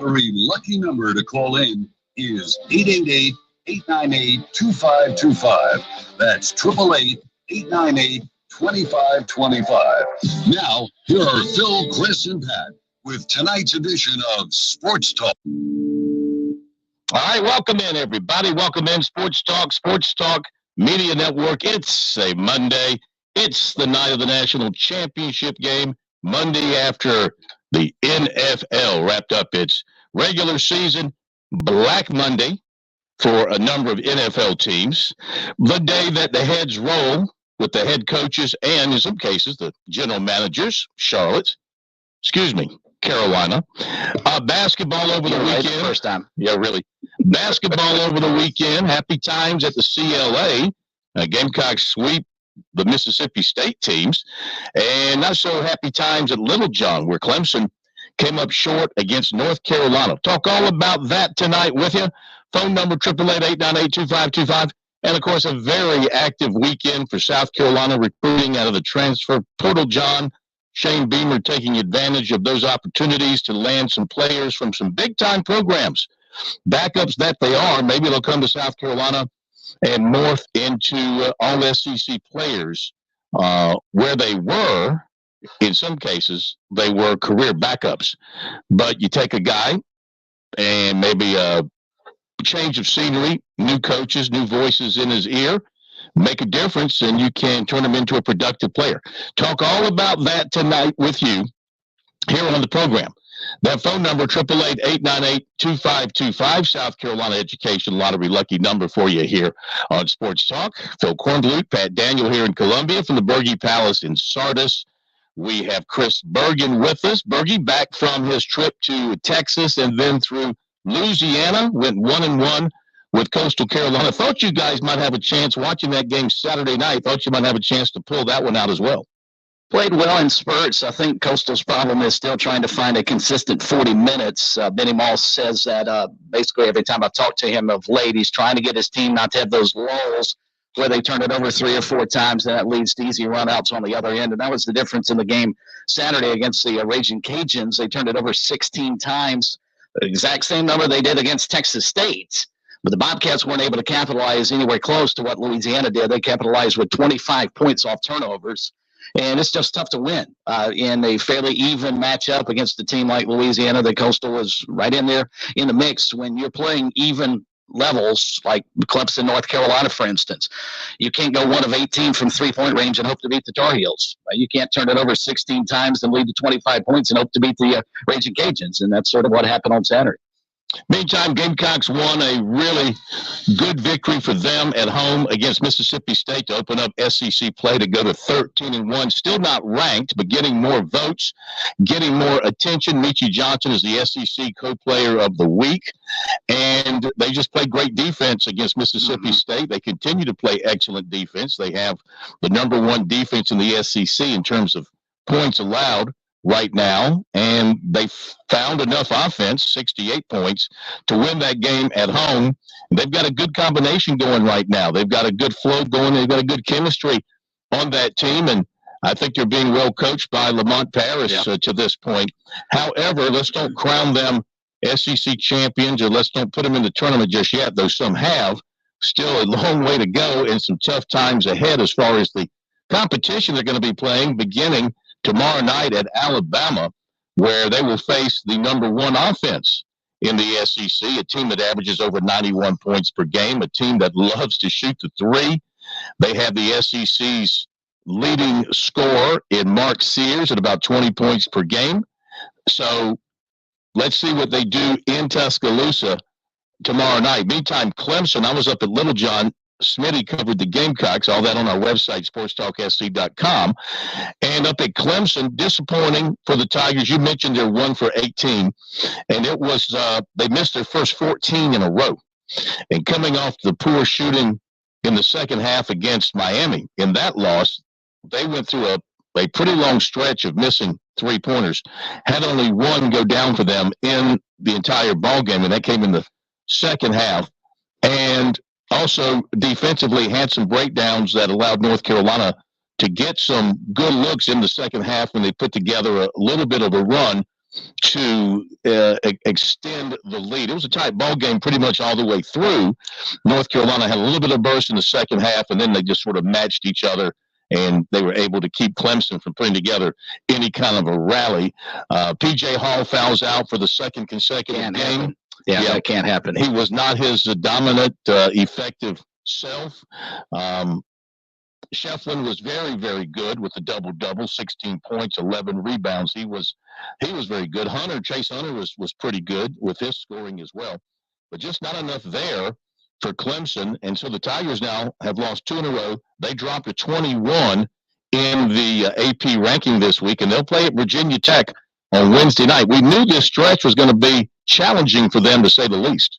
lottery lucky number to call in is 888-898-2525. That's 888-898-2525. Now, here are Phil, Chris, and Pat with tonight's edition of Sports Talk. All right, welcome in, everybody. Welcome in, Sports Talk Media Network. It's a Monday. It's the night of the national championship game, Monday after the NFL wrapped up its regular season. Black Monday for a number of NFL teams. The day that the heads roll with the head coaches and, in some cases, the general managers, Carolina. Basketball over the weekend. First time. Yeah, really. Basketball over the weekend. Happy times at the CLA. Gamecocks sweep the Mississippi State teams. And not so happy times at Little John, where Clemson came up short against North Carolina. Talk all about that tonight with you. Phone number 888-898-2525. And, of course, a very active weekend for South Carolina recruiting out of the transfer portal, John. Shane Beamer taking advantage of those opportunities to land some players from some big-time programs. Backups that they are. Maybe they'll come to South Carolina and morph into all SEC players where they were. In some cases, they were career backups. But you take a guy and maybe a change of scenery, new coaches, new voices in his ear, make a difference, and you can turn him into a productive player. Talk all about that tonight with you here on the program. That phone number, 888-898-2525, South Carolina Education Lottery lucky number for you here on Sports Talk. Phil Kornblut, Pat Daniel here in Columbia from the Berge Palace in Sardis. We have Chris Bergen with us. Berge back from his trip to Texas and then through Louisiana, went 1-1 with Coastal Carolina. Thought you guys might have a chance watching that game Saturday night. Thought you might have a chance to pull that one out as well. Played well in spurts. I think Coastal's problem is still trying to find a consistent 40 minutes. Benny Moss says that basically every time I've talked to him of late, he's trying to get his team not to have those lulls where they turn it over 3 or 4 times, and that leads to easy runouts on the other end. And that was the difference in the game Saturday against the Raging Cajuns. They turned it over 16 times, the exact same number they did against Texas State. But the Bobcats weren't able to capitalize anywhere close to what Louisiana did. They capitalized with 25 points off turnovers. And it's just tough to win in a fairly even matchup against a team like Louisiana. The Coastal was right in there in the mix. When you're playing even levels like Clemson, North Carolina, for instance, you can't go 1 of 18 from three-point range and hope to beat the Tar Heels. You can't turn it over 16 times and lead to 25 points and hope to beat the Raging Cajuns. And that's sort of what happened on Saturday. Meantime, Gamecocks won a really good victory for them at home against Mississippi State to open up SEC play to go to 13-1. Still not ranked, but getting more votes, getting more attention. Michie Johnson is the SEC co-player of the week, and they just played great defense against Mississippi State. They continue to play excellent defense. They have the number 1 defense in the SEC in terms of points allowed right now, and they found enough offense, 68 points, to win that game at home. They've got a good combination going right now. They've got a good flow going. They've got a good chemistry on that team, and I think they're being well coached by Lamont Paris to this point. However, let's don't crown them SEC champions, or let's don't put them in the tournament just yet, though some have. Still a long way to go and some tough times ahead as far as the competition they're going to be playing beginning tomorrow night at Alabama, where they will face the number 1 offense in the SEC, a team that averages over 91 points per game, a team that loves to shoot the 3. They have the SEC's leading scorer in Mark Sears at about 20 points per game. So let's see what they do in Tuscaloosa tomorrow night. Meantime, Clemson, I was up at Little John. Smitty covered the Gamecocks, all that on our website, SportsTalkSC.com. And up at Clemson, disappointing for the Tigers. You mentioned they're 1 for 18, and it was they missed their first 14 in a row. And coming off the poor shooting in the second half against Miami, in that loss, they went through a pretty long stretch of missing 3-pointers. Had only 1 go down for them in the entire ball game, and that came in the second half. And also, defensively, had some breakdowns that allowed North Carolina to get some good looks in the second half when they put together a little bit of a run to extend the lead. It was a tight ball game pretty much all the way through. North Carolina had a little bit of burst in the second half, and then they just sort of matched each other, and they were able to keep Clemson from putting together any kind of a rally. P.J. Hall fouls out for the second consecutive game. Yeah, that can't happen. He was not his dominant, effective self. Shefflin was very, very good with the double-double, 16 points, 11 rebounds. He was very good. Chase Hunter was pretty good with his scoring as well, but just not enough there for Clemson. And so the Tigers now have lost 2 in a row. They dropped to 21 in the AP ranking this week, and they'll play at Virginia Tech on Wednesday night. We knew this stretch was going to be challenging for them, to say the least.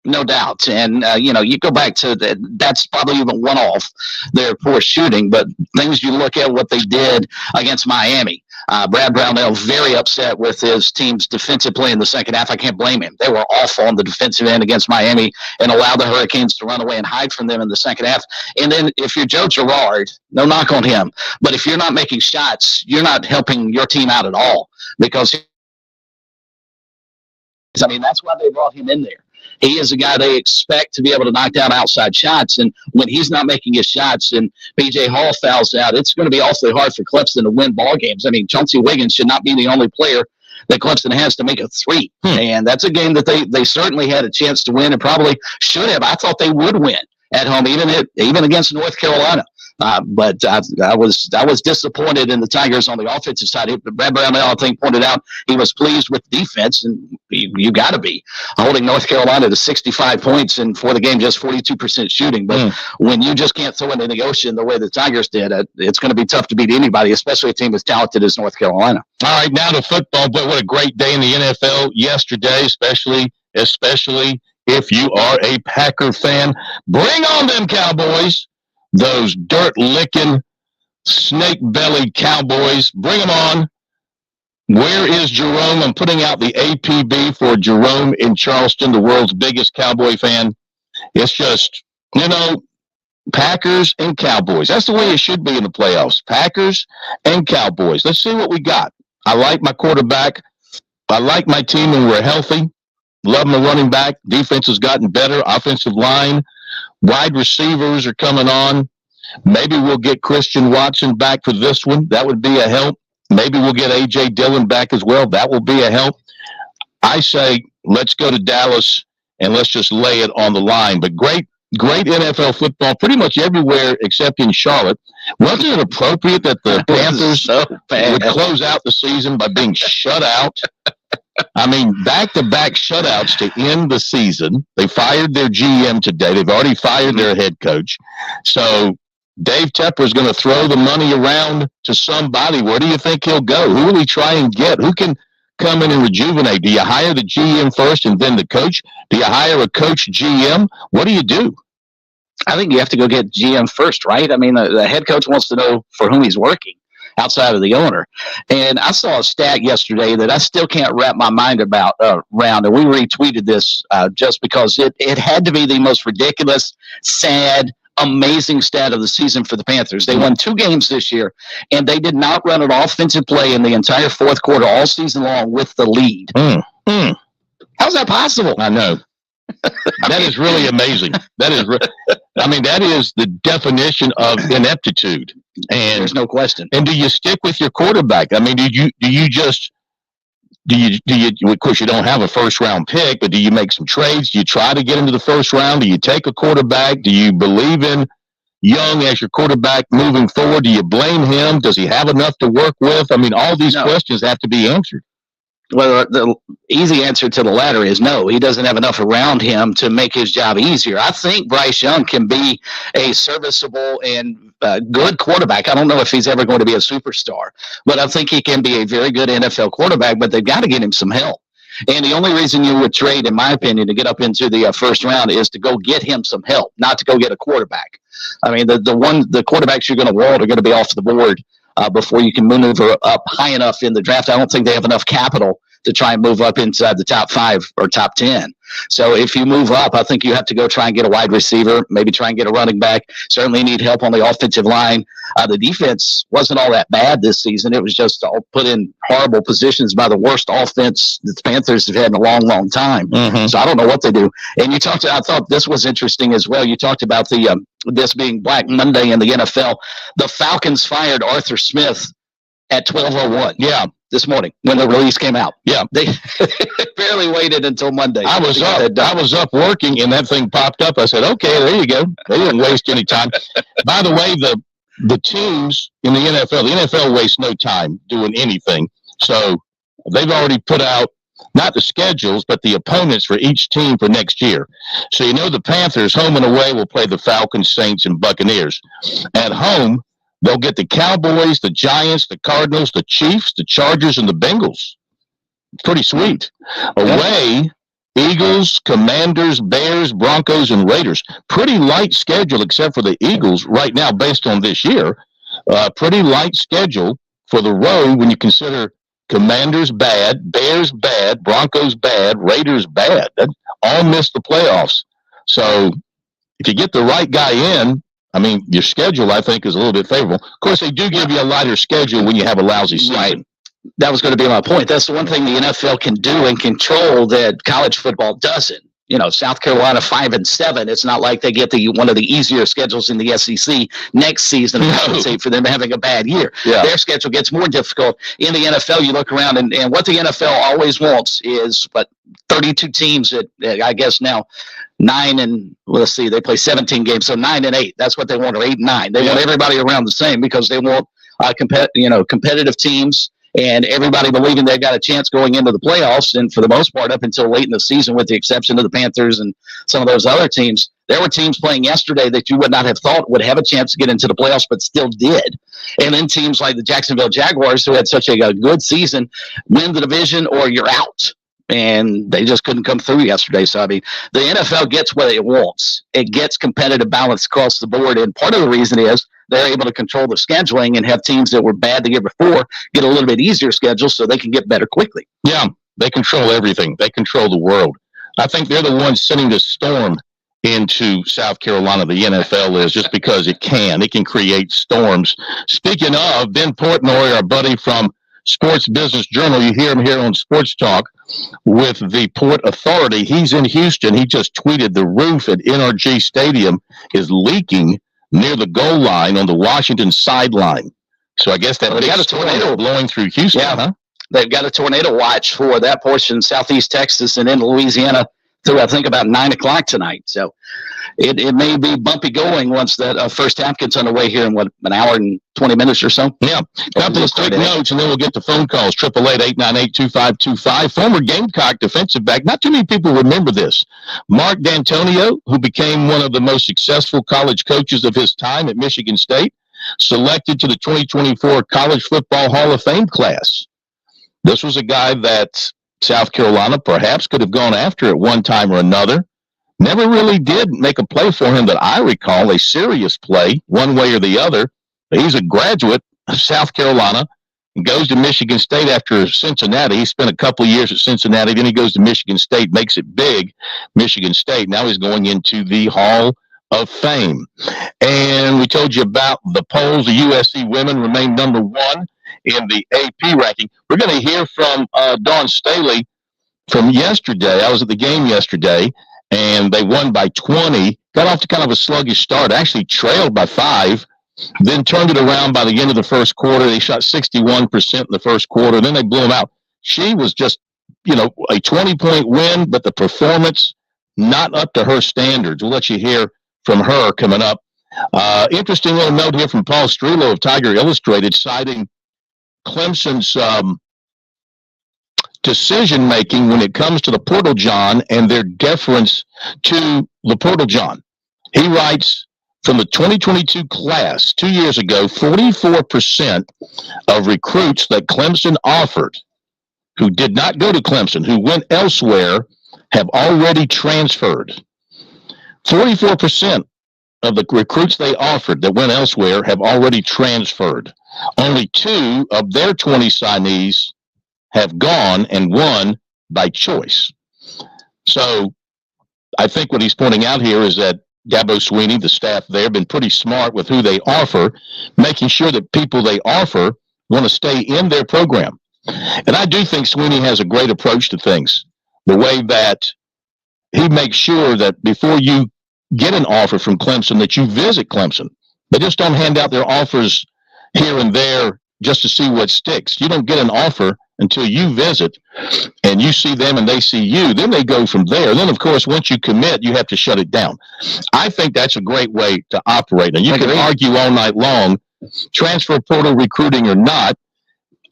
No doubt. And, you go back to that's probably even one-off their poor shooting, but things you look at what they did against Miami. Brad Brownell very upset with his team's defensive play in the second half. I can't blame him. They were awful on the defensive end against Miami and allowed the Hurricanes to run away and hide from them in the second half. And then if you're Joe Girard, no knock on him, but if you're not making shots, you're not helping your team out at all, because that's why they brought him in there. He is a guy they expect to be able to knock down outside shots. And when he's not making his shots and P.J. Hall fouls out, it's going to be awfully hard for Clemson to win ball games. Chauncey Wiggins should not be the only player that Clemson has to make a three. And that's a game that they certainly had a chance to win and probably should have. I thought they would win at home, even against North Carolina. But I was disappointed in the Tigers on the offensive side. Brad Brownell, I think, pointed out he was pleased with defense, and you got to be holding North Carolina to 65 points and for the game just 42% shooting. But when you just can't throw it in the ocean the way the Tigers did, it's going to be tough to beat anybody, especially a team as talented as North Carolina. All right, now to football. But what a great day in the NFL yesterday, especially if you are a Packer fan. Bring on them Cowboys. Those dirt-licking, snake-bellied Cowboys. Bring them on. Where is Jerome? I'm putting out the APB for Jerome in Charleston, the world's biggest Cowboy fan. It's just, Packers and Cowboys. That's the way it should be in the playoffs. Packers and Cowboys. Let's see what we got. I like my quarterback. I like my team when we're healthy. Love my running back. Defense has gotten better. Offensive line. Wide receivers are coming on. Maybe we'll get Christian Watson back for this one. That would be a help. Maybe we'll get A.J. Dillon back as well. That will be a help. I say let's go to Dallas and let's just lay it on the line. But great NFL football pretty much everywhere except in Charlotte. Wasn't it appropriate that the Panthers would close out the season by being shut out? Back-to-back shutouts to end the season. They fired their GM today. They've already fired their head coach. So Dave Tepper is going to throw the money around to somebody. Where do you think he'll go? Who will he try and get? Who can come in and rejuvenate? Do you hire the GM first and then the coach? Do you hire a coach GM? What do you do? I think you have to go get GM first, right? The head coach wants to know for whom he's working outside of the owner. And I saw a stat yesterday that I still can't wrap my mind around, and we retweeted this just because it had to be the most ridiculous, sad, amazing stat of the season for the Panthers. They won 2 games this year, and they did not run an offensive play in the entire fourth quarter all season long with the lead. How's that possible? I know. That is really amazing. That is the definition of ineptitude. And there's no question. And do you stick with your quarterback? Of course you don't have a first round pick, but do you make some trades? Do you try to get into the first round? Do you take a quarterback? Do you believe in Young as your quarterback moving forward? Do you blame him? Does he have enough to work with? All these questions have to be answered. Well, the easy answer to the latter is no. He doesn't have enough around him to make his job easier. I think Bryce Young can be a serviceable and good quarterback. I don't know if he's ever going to be a superstar, but I think he can be a very good NFL quarterback, but they've got to get him some help. And the only reason you would trade, in my opinion, to get up into the first round is to go get him some help, not to go get a quarterback. The quarterbacks you're going to want are going to be off the board before you can maneuver up high enough in the draft. I don't think they have enough capital to try and move up inside the top 5 or top 10. So if you move up, I think you have to go try and get a wide receiver, maybe try and get a running back. Certainly need help on the offensive line. The defense wasn't all that bad this season. It was just all put in horrible positions by the worst offense that the Panthers have had in a long, long time. Mm-hmm. So I don't know what they do. And I thought this was interesting as well. You talked about this being Black Monday in the NFL. The Falcons fired Arthur Smith at 12:01. Yeah. This morning when the release came out. Yeah. They barely waited until Monday. I was up working and that thing popped up. I said, okay, there you go. They didn't waste any time. By the way, the teams in the NFL wastes no time doing anything. So they've already put out not the schedules, but the opponents for each team for next year. So the Panthers home and away will play the Falcons, Saints, and Buccaneers. At home, they'll get the Cowboys, the Giants, the Cardinals, the Chiefs, the Chargers, and the Bengals. Pretty sweet. Away, Eagles, Commanders, Bears, Broncos, and Raiders. Pretty light schedule except for the Eagles right now based on this year. Pretty light schedule for the road when you consider Commanders bad, Bears bad, Broncos bad, Raiders bad. That all missed the playoffs. So if you get the right guy in, your schedule, I think, is a little bit favorable. Of course, they do give you a lighter schedule when you have a lousy season. Right. That was going to be my point. That's the one thing the NFL can do and control that college football doesn't. South Carolina 5-7. It's not like they get one of the easier schedules in the SEC next season to compensate for them having a bad year. Yeah. Their schedule gets more difficult. In the NFL, you look around and what the NFL always wants is 32 teams at I guess now 9 and let's see, they play 17 games, so 9 and 8. That's what they want, or 8 and 9. They want everybody around the same because they want competitive teams. And everybody believing they've got a chance going into the playoffs. And for the most part, up until late in the season, with the exception of the Panthers and some of those other teams, there were teams playing yesterday that you would not have thought would have a chance to get into the playoffs, but still did. And then teams like the Jacksonville Jaguars, who had such a good season, win the division or you're out. And they just couldn't come through yesterday. So, the NFL gets what it wants. It gets competitive balance across the board. And part of the reason is they're able to control the scheduling and have teams that were bad the year before get a little bit easier schedule so they can get better quickly. Yeah, they control everything. They control the world. I think they're the ones sending the storm into South Carolina, the NFL is, just because it can. It can create storms. Speaking of, Ben Portnoy, our buddy from Sports Business Journal, you hear him here on Sports Talk with the Port Authority. He's in Houston. He just tweeted the roof at NRG Stadium is leaking near the goal line on the Washington sideline. So I guess that big got a tornado blowing through Houston. Yeah, huh? They've got a tornado watch for that portion, southeast Texas and into Louisiana through, I think, about 9 o'clock tonight. So it may be bumpy going once that first half gets underway here in, an hour and 20 minutes or so? Yeah. A couple of quick notes, and then we'll get to phone calls. 888-898-2525. Former Gamecock defensive back. Not too many people remember this. Mark D'Antonio, who became one of the most successful college coaches of his time at Michigan State, selected to the 2024 College Football Hall of Fame class. This was a guy that South Carolina perhaps could have gone after at one time or another. Never really did make a play for him that I recall, a serious play, one way or the other. He's a graduate of South Carolina and goes to Michigan State after Cincinnati. He spent a couple of years at Cincinnati. Then he goes to Michigan State, makes it big, Michigan State. Now he's going into the Hall of Fame. And we told you about the polls. The USC women remain number 1 in the AP ranking. We're going to hear from Dawn Staley from yesterday. I was at the game yesterday, and they won by 20. Got off to kind of a sluggish start. Actually trailed by 5. Then turned it around by the end of the first quarter. They shot 61% in the first quarter. Then they blew them out. She was just, a 20-point win, but the performance not up to her standards. We'll let you hear from her coming up. Interesting little note here from Paul Strelo of Tiger Illustrated, citing Clemson's decision-making when it comes to the Portal John and their deference to the Portal John. He writes, from the 2022 class 2 years ago, 44% of recruits that Clemson offered who did not go to Clemson, who went elsewhere, have already transferred. 44% of the recruits they offered that went elsewhere have already transferred. Only 2 of their 20 signees have gone and won by choice. So I think what he's pointing out here is that Dabo Swinney, the staff there, have been pretty smart with who they offer, making sure that people they offer want to stay in their program. And I do think Swinney has a great approach to things, the way that he makes sure that before you get an offer from Clemson, that you visit Clemson. They just don't hand out their offers here and there just to see what sticks. You don't get an offer until you visit and you see them and they see you. Then they go from there. And then, of course, once you commit, you have to shut it down. I think that's a great way to operate. And you can argue all night long, transfer portal recruiting or not.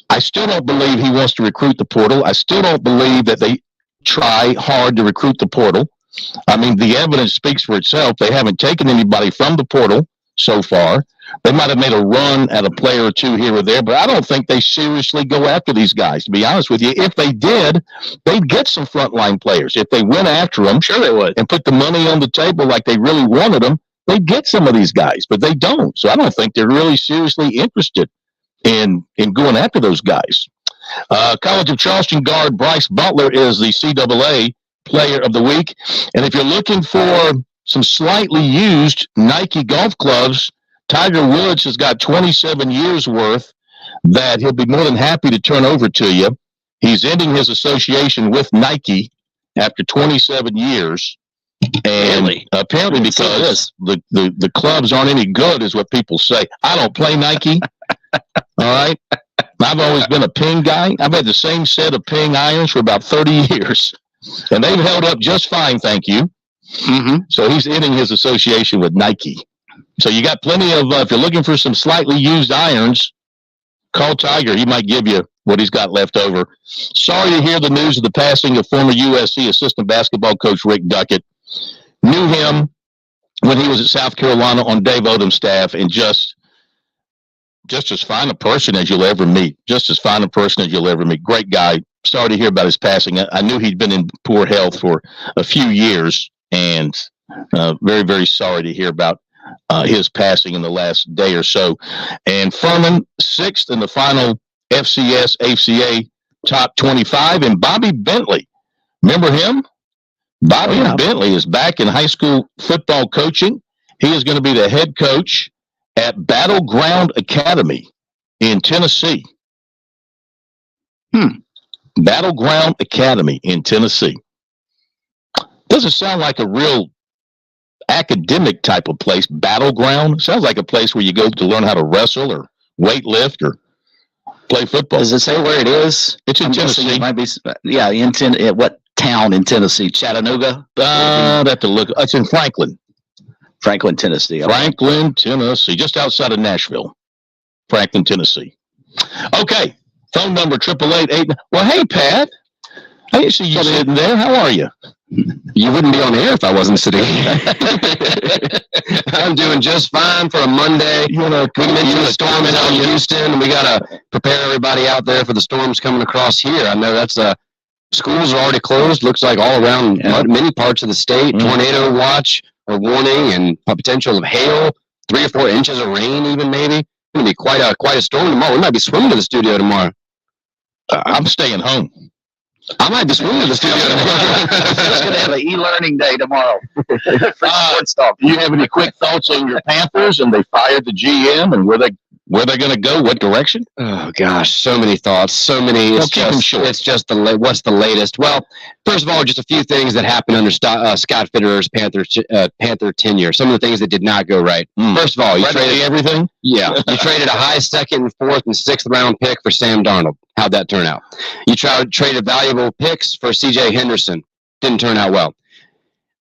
I still don't believe he wants to recruit the portal. I still don't believe that they try hard to recruit the portal. I mean, the evidence speaks for itself. They haven't taken anybody from the portal so far. They might have made a run at a player or two here or there, but I don't think they seriously go after these guys, to be honest with you. If they did, they'd get some frontline players. If they went after them, sure they would, and put the money on the table like they really wanted them, they'd get some of these guys, but they don't. So I don't think they're really seriously interested in going after those guys. College of Charleston guard Bryce Butler is the CAA Player of the Week. And if you're looking for some slightly used Nike golf clubs, Tiger Woods has got 27 years worth that he'll be more than happy to turn over to you. He's ending his association with Nike after 27 years. And really? Apparently because the clubs aren't any good is what people say. I don't play Nike. All right. I've always been a Ping guy. I've had the same set of Ping irons for about 30 years. And they've held up just fine, thank you. Mm-hmm. So he's ending his association with Nike. So you got plenty of, if you're looking for some slightly used irons, call Tiger. He might give you what he's got left over. Sorry to hear the news of the passing of former USC assistant basketball coach Rick Duckett. Knew him when he was at South Carolina on Dave Odom's staff, and just as fine a person as you'll ever meet. Just as fine a person as you'll ever meet. Great guy. Sorry to hear about his passing. I knew he'd been in poor health for a few years, and very, very sorry to hear about his passing in the last day or so. And Furman, 6th in the final FCS ACA top 25. And Bobby Bentley, remember him? Bobby Bentley is back in high school football coaching. He is going to be the head coach at Battleground Academy in Tennessee. Battleground Academy in Tennessee. Doesn't sound like a real academic type of place. Battleground sounds like a place where you go to learn how to wrestle or weight lift or play football. Does it say where it is? It's in Tennessee. It might be, what town in Tennessee? Chattanooga? I'd have to look. It's in Franklin. Franklin, Tennessee. Okay. Franklin, Tennessee, just outside of Nashville. Franklin, Tennessee. Okay, phone number 888. Well, hey, Pat. I didn't see you sitting there. How are you? You wouldn't be on air if I wasn't sitting here. I'm doing just fine for a Monday. We mentioned the storm in Houston, and we got to prepare everybody out there for the storms coming across here. I know that's schools are already closed. Looks like all around many parts of the state. Tornado watch or warning, and potential of hail, 3 or 4 inches of rain, even maybe. It's going to be quite a storm tomorrow. We might be swimming to the studio tomorrow. I'm staying home. I might be swimming to the studio tomorrow. It's going to have an e-learning day tomorrow. You have any quick thoughts on your Panthers? And they fired the GM, and where they're going to go? What direction? Oh gosh, so many thoughts, so many. It's just what's the latest? Well, first of all, just a few things that happened under Scott Fitterer's Panther tenure. Some of the things that did not go right. First of all, you traded everything. Yeah, you traded a high 2nd, 4th, and 6th round pick for Sam Darnold. How'd that turn out? You traded valuable picks for C.J. Henderson. Didn't turn out well.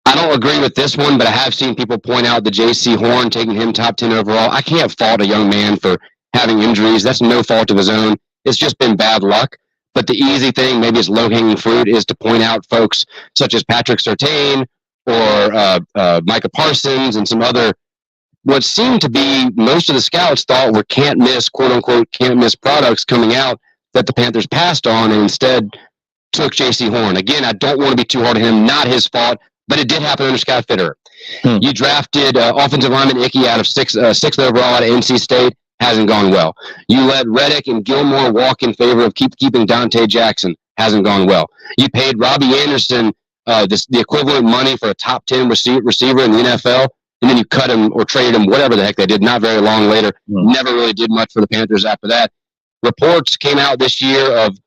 I don't agree with this one, but I have seen people point out the J.C. Horn, taking him top 10 overall. I can't fault a young man for having injuries. That's no fault of his own. It's just been bad luck. But the easy thing, maybe it's low-hanging fruit, is to point out folks such as Patrick Surtain or Micah Parsons and some other, what seemed to be most of the scouts thought were can't-miss, quote-unquote, can't-miss products coming out that the Panthers passed on and instead took J.C. Horn. Again, I don't want to be too hard on him. Not his fault. But it did happen under Scott Fitterer. You drafted offensive lineman Icky out of 6th overall out of NC State. Hasn't gone well. You let Reddick and Gilmore walk in favor of keeping Dante Jackson. Hasn't gone well. You paid Robbie Anderson the equivalent money for a top 10 receiver in the NFL, and then you cut him or traded him, whatever the heck they did, not very long later. Never really did much for the Panthers after that. Reports came out this year of,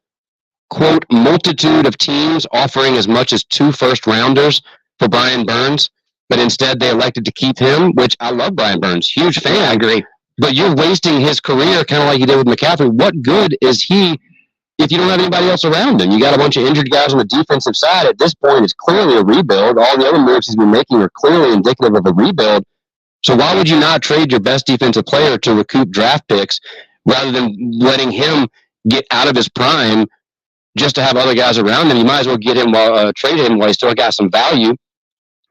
quote, multitude of teams offering as much as 2 first-rounders for Brian Burns, but instead they elected to keep him, which I love Brian Burns. Huge fan. I agree. But you're wasting his career kind of like you did with McCaffrey. What good is he if you don't have anybody else around him? You got a bunch of injured guys on the defensive side. At this point, it's clearly a rebuild. All the other moves he's been making are clearly indicative of a rebuild. So why would you not trade your best defensive player to recoup draft picks rather than letting him get out of his prime just to have other guys around him? You might as well get him trade him while he still got some value.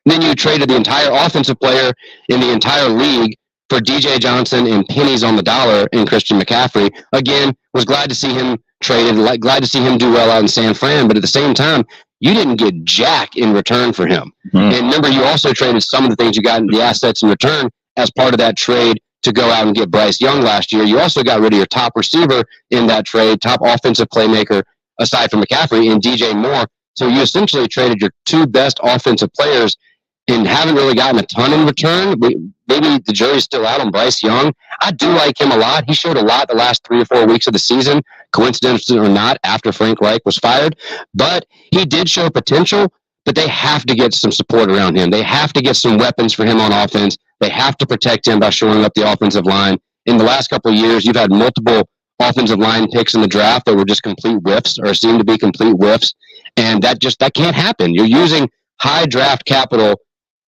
Then you traded the entire offensive player in the entire league for DJ Johnson and pennies on the dollar in Christian McCaffrey. Again, was glad to see him traded, glad to see him do well out in San Fran, but at the same time, you didn't get jack in return for him. And remember, you also traded some of the things you got in the assets in return as part of that trade to go out and get Bryce Young last year. You also got rid of your top receiver in that trade, top offensive playmaker aside from McCaffrey, and DJ Moore. So you essentially traded your 2 best offensive players and haven't really gotten a ton in return. Maybe the jury's still out on Bryce Young. I do like him a lot. He showed a lot the last 3 or 4 weeks of the season, coincidence or not, after Frank Reich was fired. But he did show potential, but they have to get some support around him. They have to get some weapons for him on offense. They have to protect him by shoring up the offensive line. In the last couple of years, you've had multiple offensive line picks in the draft that were just complete whiffs or seem to be complete whiffs. And that can't happen. You're using high draft capital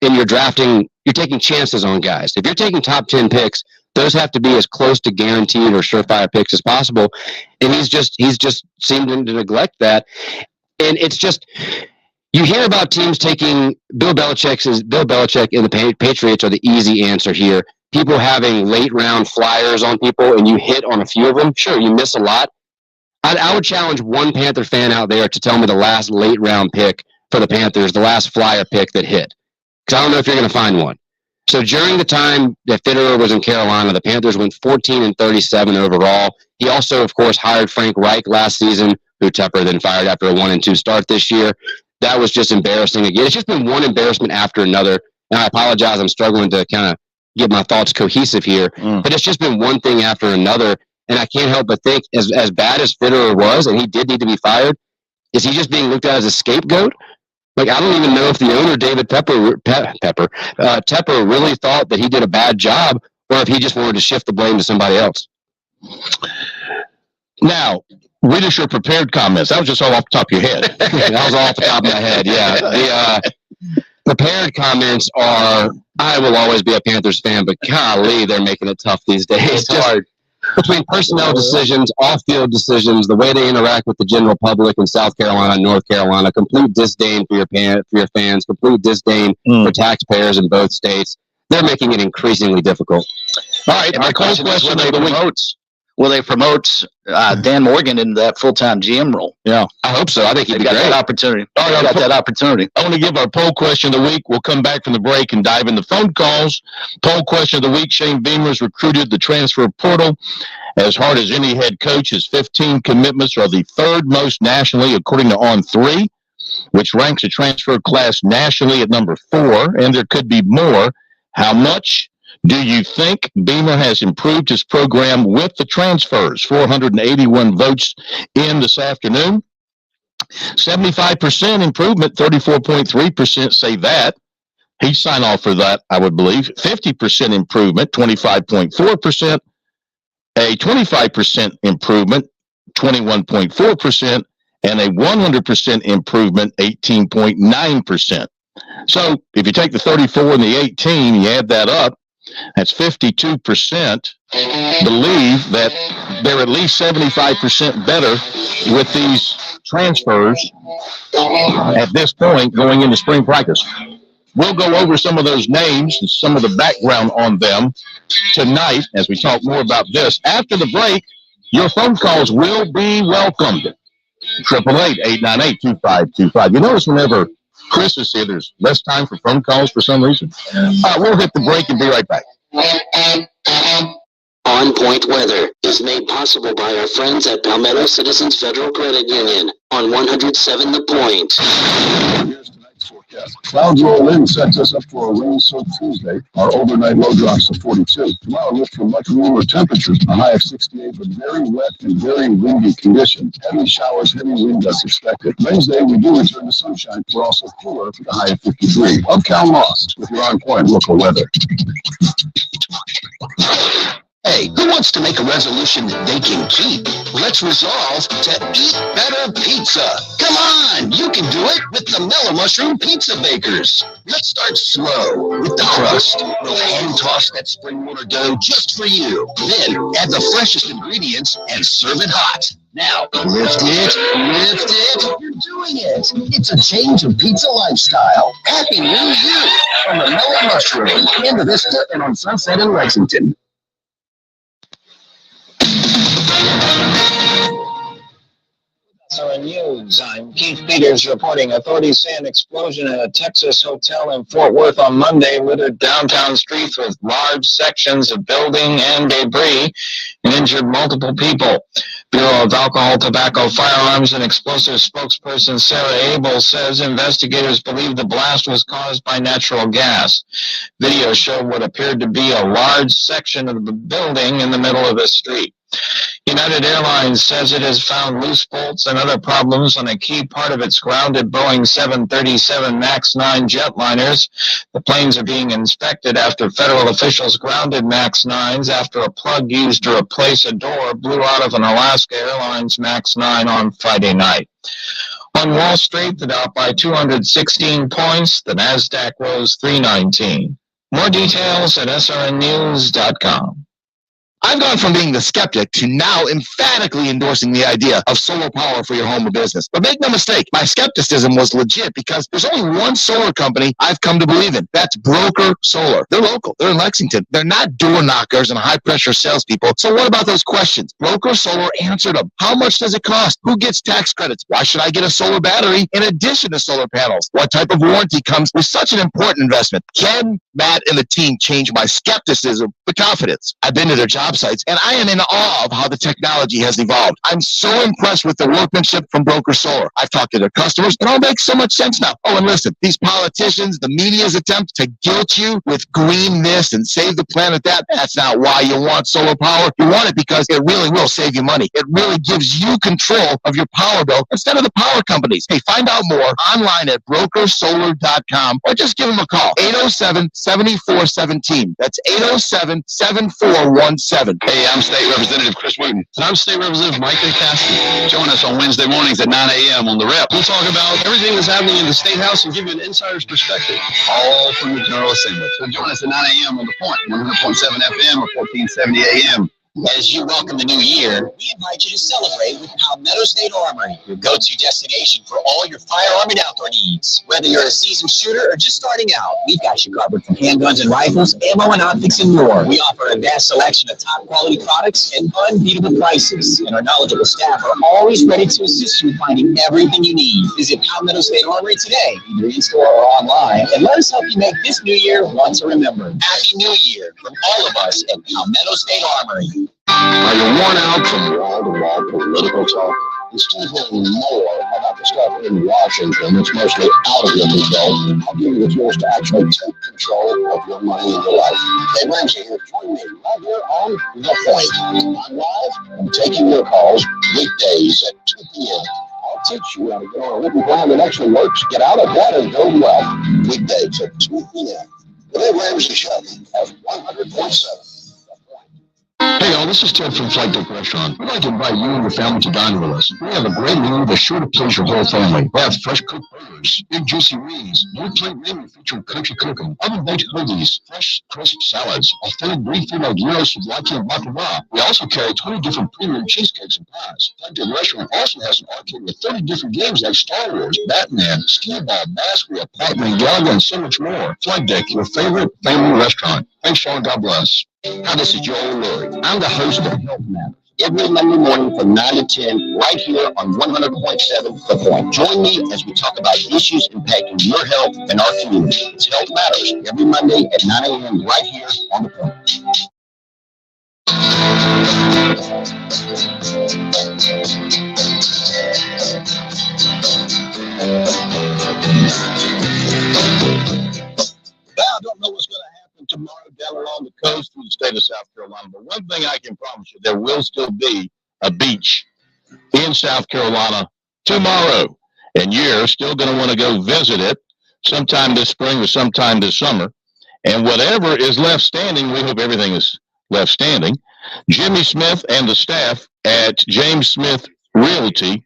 and you're taking chances on guys. If you're taking top 10 picks, those have to be as close to guaranteed or surefire picks as possible. And he's just seemed to neglect that. And it's just, you hear about teams taking Bill Belichick and the Patriots are the easy answer here. People having late round flyers on people and you hit on a few of them. Sure, you miss a lot. I would challenge one Panther fan out there to tell me the last late round pick for the Panthers, the last flyer pick that hit. Because I don't know if you're going to find one. So during the time that Fitterer was in Carolina, the Panthers went 14-37 overall. He also, of course, hired Frank Reich last season, who Tepper then fired after a 1-2 start this year. That was just embarrassing again. It's just been one embarrassment after another. And I apologize, I'm struggling to kind of get my thoughts cohesive here. But it's just been one thing after another. And I can't help but think, as bad as Fitterer was, and he did need to be fired, is he just being looked at as a scapegoat? Like, I don't even know if the owner, David Tepper, really thought that he did a bad job, or if he just wanted to shift the blame to somebody else. Now, read us your prepared comments. That was just all off the top of your head. That was all off the top of my head, yeah. The prepared comments are, I will always be a Panthers fan, but golly, they're making it tough these days. It's hard. Between personnel decisions, off-field decisions, the way they interact with the general public in South Carolina and North Carolina, complete disdain for your fans, complete disdain for taxpayers in both states. They're making it increasingly difficult. All right, my question is, will they promote Dan Morgan into that full-time GM role? Yeah, I hope so. I think he'd be great. That opportunity. That opportunity. I want to give our poll question of the week. We'll come back from the break and dive into phone calls. Poll question of the week: Shane Beamer's recruited the transfer portal as hard as any head coach. His 15 commitments are the 3rd most nationally, according to On3, which ranks the transfer class nationally at number 4, and there could be more. How much do you think Beamer has improved his program with the transfers? 481 votes in this afternoon. 75% improvement, 34.3% say that. He'd sign off for that, I would believe. 50% improvement, 25.4%. A 25% improvement, 21.4%. And a 100% improvement, 18.9%. So if you take the 34 and the 18, you add that up, that's 52% believe that they're at least 75% better with these transfers at this point going into spring practice. We'll go over some of those names and some of the background on them tonight as we talk more about this. After the break, your phone calls will be welcomed. 888-898-2525. You notice whenever Chris is here, there's less time for phone calls for some reason. We'll hit the break and be right back. On Point Weather is made possible by our friends at Palmetto Citizens Federal Credit Union on 107 The Point. Here's tonight's Clouds roll in sets us up for a rain-soaked Tuesday. Our overnight low drops to 42. Tomorrow looks for much warmer temperatures, a high of 68, but very wet and very windy conditions. Heavy showers, heavy wind gusts expected. Wednesday, we do return to sunshine. We're also cooler with a high of 53. I'm Cal Moss with your on-point local weather. Hey, who wants to make a resolution that they can keep? Let's resolve to eat better pizza. Come on, you can do it with the Mellow Mushroom Pizza Bakers. Let's start slow with the crust. We'll hand toss that spring mortar dough just for you. Then add the freshest ingredients and serve it hot. Now, lift it. You're doing it. It's a change of pizza lifestyle. Happy New Year from the Mellow Mushroom in the Vista and on Sunset in Lexington. News. I'm Keith Peters reporting authorities say an explosion at a Texas hotel in Fort Worth on Monday littered downtown streets with large sections of building and debris and injured multiple people. Bureau of Alcohol, Tobacco, Firearms, and Explosives spokesperson Sarah Abel says investigators believe the blast was caused by natural gas. Video showed what appeared to be a large section of the building in the middle of the street. United Airlines says it has found loose bolts and other problems on a key part of its grounded Boeing 737 MAX 9 jetliners. The planes are being inspected after federal officials grounded MAX 9s after a plug used to replace a door blew out of an Alaska Airlines MAX 9 on Friday night. On Wall Street, the Dow by 216 points, the NASDAQ rose 319. More details at srnnews.com. I've gone from being the skeptic to now emphatically endorsing the idea of solar power for your home or business. But make no mistake, my skepticism was legit because there's only one solar company I've come to believe in. That's Broker Solar. They're local. They're in Lexington. They're not door knockers and high-pressure salespeople. So what about those questions? Broker Solar answered them. How much does it cost? Who gets tax credits? Why should I get a solar battery in addition to solar panels? What type of warranty comes with such an important investment? Ken, Matt, and the team changed my skepticism with confidence. I've been to their job sites, and I am in awe of how the technology has evolved. I'm so impressed with the workmanship from Broker Solar. I've talked to their customers. It all makes so much sense now. Oh, and listen, these politicians, the media's attempt to guilt you with green this and save the planet that, that's not why you want solar power. You want it because it really will save you money. It really gives you control of your power bill instead of the power companies. Hey, find out more online at brokersolar.com or just give them a call. 807-7417. That's 807-7417. Hey, I'm State Representative Chris Wooten. And I'm State Representative Mike Cassidy. Join us on Wednesday mornings at 9 a.m. on The Rep. We'll talk about everything that's happening in the State House and give you an insider's perspective, all from the General Assembly. So join us at 9 a.m. on The Point, 100.7 FM or 1470 a.m. As you welcome the new year, we invite you to celebrate with Palmetto State Armory, your go-to destination for all your firearm and outdoor needs. Whether you're a seasoned shooter or just starting out, we've got you covered from handguns and rifles, ammo and optics, and more. We offer a vast selection of top-quality products and unbeatable prices, and our knowledgeable staff are always ready to assist you in finding everything you need. Visit Palmetto State Armory today, either in-store or online, and let us help you make this new year one to remember. Happy New Year from all of us at Palmetto State Armory. Are you worn out from wall-to-wall political talk? Instead of hearing more about the stuff in Washington that's mostly out of your control, I'll give you the tools to actually take control of your money and your life. Dave Ramsey here. Join me right here on The Point. I'm live. I'm taking your calls weekdays at 2 p.m. I'll teach you how to get on a written plan that actually works. Get out of debt and build wealth. Weekdays at 2 p.m. The Dave Ramsey Show at 100.7. Hey y'all, this is Ted from Flight Deck Restaurant. We'd like to invite you and your family to dine with us. We have a great menu that's sure to please your whole family. We have fresh cooked burgers, big juicy wings, new plate menu featuring country cooking, oven-baked hoagies, fresh crisp salads, authentic Greek food like gyros, souvlaki, and baklava. We also carry 20 different premium cheesecakes and pies. Flight Deck Restaurant also has an arcade with 30 different games like Star Wars, Batman, Skee-Ball, Basketball, Pac-Man, Galaga, and so much more. Flight Deck, your favorite family restaurant. Thanks, Sean. God bless. Hi, this is Joel Lurie. I'm the host of Health Matters. Every Monday morning from 9 to 10, right here on 100.7 The Point. Join me as we talk about issues impacting your health and our community. It's Health Matters every Monday at 9 a.m. right here on The Point. state of South Carolina. But one thing I can promise you, there will still be a beach in South Carolina tomorrow. And you're still going to want to go visit it sometime this spring or sometime this summer. And whatever is left standing, we hope everything is left standing. Jimmy Smith and the staff at James Smith Realty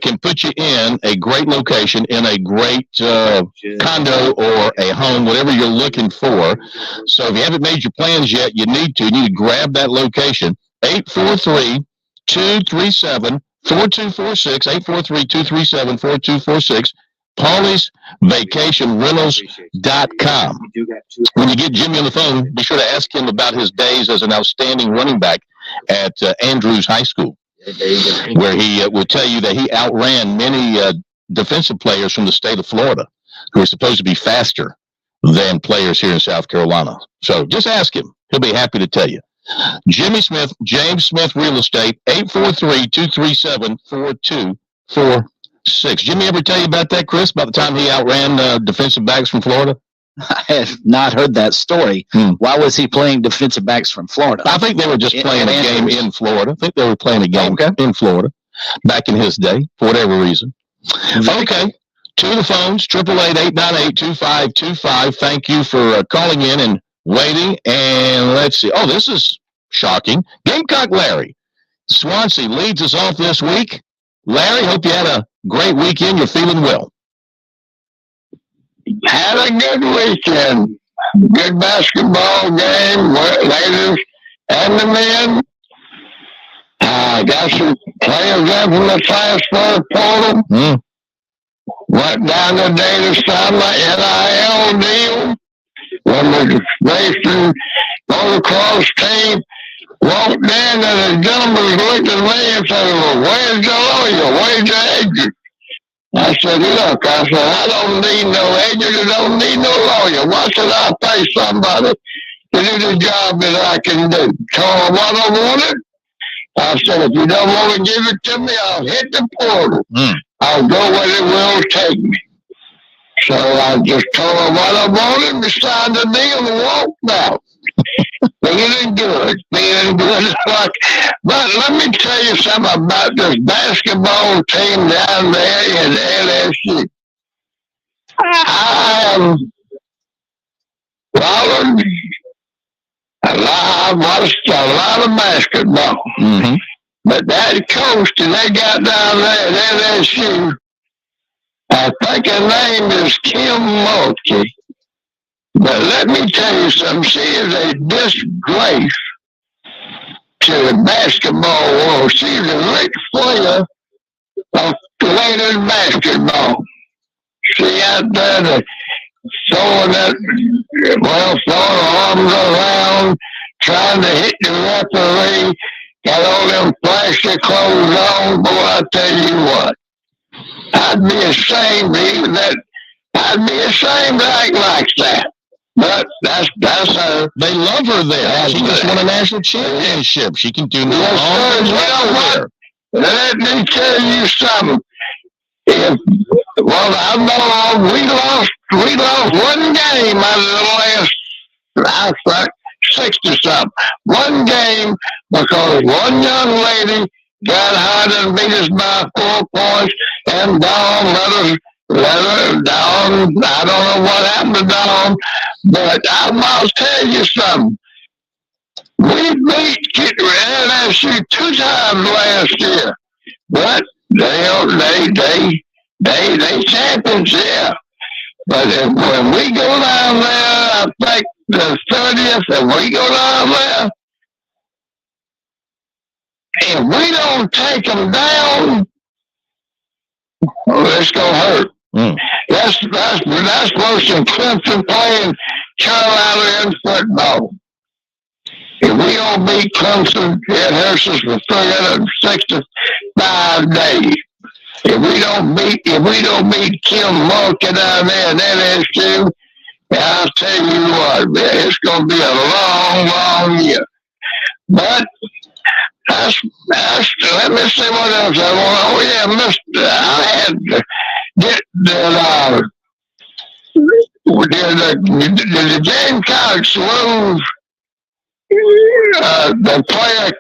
can put you in a great location, in a great condo or a home, whatever you're looking for. So if you haven't made your plans yet, you need to grab that location. 843-237-4246, 843-237-4246, Paulie'sVacationRentals.com. When you get Jimmy on the phone, be sure to ask him about his days as an outstanding running back at Andrews High School, where he will tell you that he outran many defensive players from the state of Florida who are supposed to be faster than players here in South Carolina. So just ask him. He'll be happy to tell you. Jimmy Smith, James Smith Real Estate, 843-237-4246. Jimmy ever tell you about that, Chris, about the time he outran defensive backs from Florida? I have not heard that story. Why was he playing defensive backs from Florida? I think they were just playing a game in Florida. I think they were playing a game in Florida back in his day, for whatever reason. Okay. To the phones, 888-898-2525. Thank you for calling in and waiting. And let's see. Oh, this is shocking. Gamecock Larry, Swansea leads us off this week. Larry, hope you had a great weekend. You're feeling well. Had a good weekend. Good basketball game, ladies and the men. Got some players in from the transfer portal. Went down today to sign my NIL deal. When the racing motocross team walked in and the gentleman looked at me and said, well, where's your lawyer? Where's your agent? I said, look, I don't need no agent, I don't need no lawyer. Why should I pay somebody to do the job that I can do? Told her what I wanted. I said, if you don't want to give it to me, I'll hit the portal. I'll go where it will take me. So I just told her what I wanted, we signed the deal and walked out. Feeling good. But let me tell you something about this basketball team down there in LSU. I've watched a lot of basketball. But that coach that they got down there at LSU, I think her name is Kim Mulkey. But let me tell you something. She is a disgrace to the basketball world. She's a great player of ladies basketball. She out there throwing her arms around, trying to hit the referee, got all them flashy clothes on. Boy, I tell you what, I'd be ashamed to act like that. But that's her. They love her there. She just won a national championship. She can do no wrong. Let me tell you something. I know we lost one game out of the last 60-something. One game because one young lady got hot and beat us by 4 points, and Dawn let her down. I don't know what happened to Dawn, but I'll tell you something. We beat LSU 2 times last year, but they champions, yeah. But when we go down there, I think the 30th, and we go down there, if we don't take them down, it's gonna hurt. That's worse than Clemson playing Carolina in football. If we don't beat Clemson, it hurts us for 365 days. If we don't beat Kim Mulkey down there in LSU, I'll tell you what, it's gonna be a long, long year. But let me see what else I want. Oh yeah, did the Gamecocks lose the player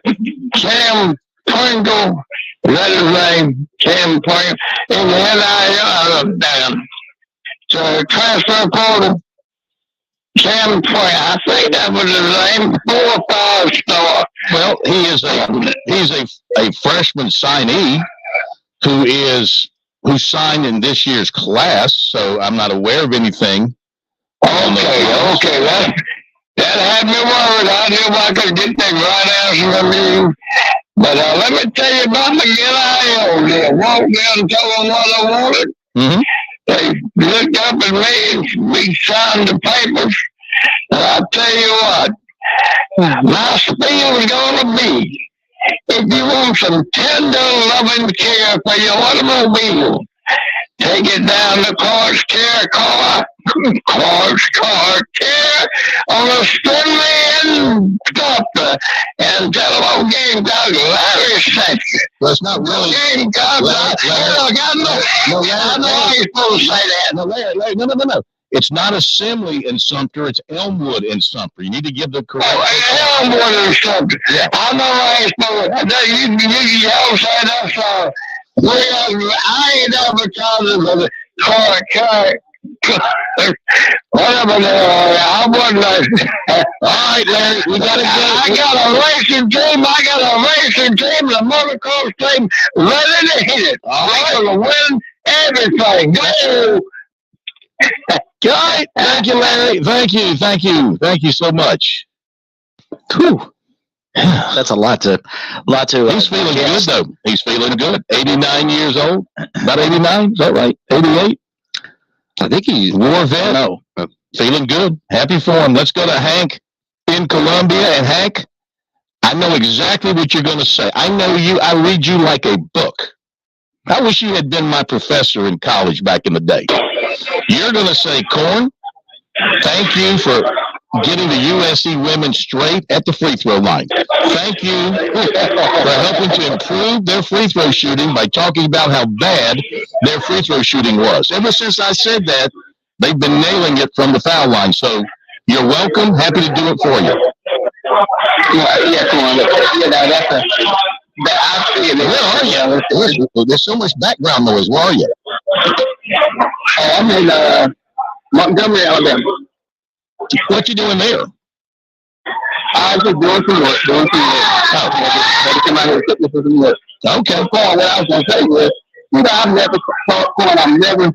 Cam Pringle, is that his name? Cam Pringle, in the NIL, to transfer portal. Cam Pringle, I think that was his name, 4 or 5 star. Well, he's a freshman signee who signed in this year's class, so I'm not aware of anything. Okay, that had me worried. I knew I could get the right answer from you. But let me tell you about the NIL. They walked in and told them what I wanted. Mm-hmm. They looked up at me and we signed the papers. And I tell you what, my spiel is going to be, if you want some tender, loving care for your automobile, take it down to Cars Care on a Stanley and Doctor, and tell them old Gamecock Larry sent you. Well, it's not really. Gamecock, I know I ain't supposed to say that. No, Larry, no. It's not Assembly in Sumter, it's Elmwood in Sumter. You need to give the correct. Elmwood in Sumter. Yeah. I know I ain't supposed to. You all say that's sorry. I ain't advertising for the car. Whatever they are, I wasn't like. All right, Larry, we gotta go. I got a racing team, the motocross team, ready to hit it. All right, to win everything. Go. All right, thank you, Larry. Thank you so much. Whew. That's a lot to. He's feeling good though. He's feeling good. 89 years old. About 89. Is that right? 88. I think he's war vet. No, feeling good. Happy for him. Let's go to Hank in Columbia. And Hank, I know exactly what you're going to say. I know you. I read you like a book. I wish you had been my professor in college back in the day. You're going to say, Corn, thank you for getting the USC women straight at the free throw line. Thank you for helping to improve their free throw shooting by talking about how bad their free throw shooting was. Ever since I said that, they've been nailing it from the foul line. So you're welcome. Happy to do it for you. Yeah, come on. Where are you? There's so much background noise. Where are you? I'm in Montgomery, Alabama. What you doing there? I was just doing some work. Come out here and put this in work. Okay. What I was going to say was, I've never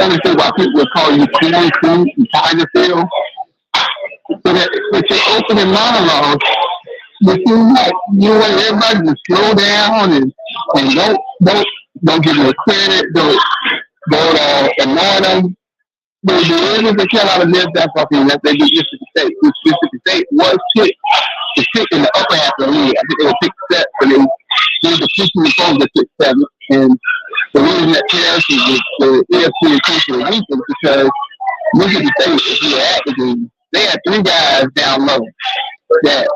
understood why people would call you corn food and tiger field. So that with your opening monologue, you seem like you want everybody to slow down and don't give them credit, don't annoy them. They do everything they can out of this, that's what that they do Mississippi State. Mississippi State was picked in the upper half of the league. I think they were picked set, but they were the pushing the phone to pick 7. And the reason that cares is the AFC and country weakness because Mississippi State, if you were at the game, they had 3 guys down low that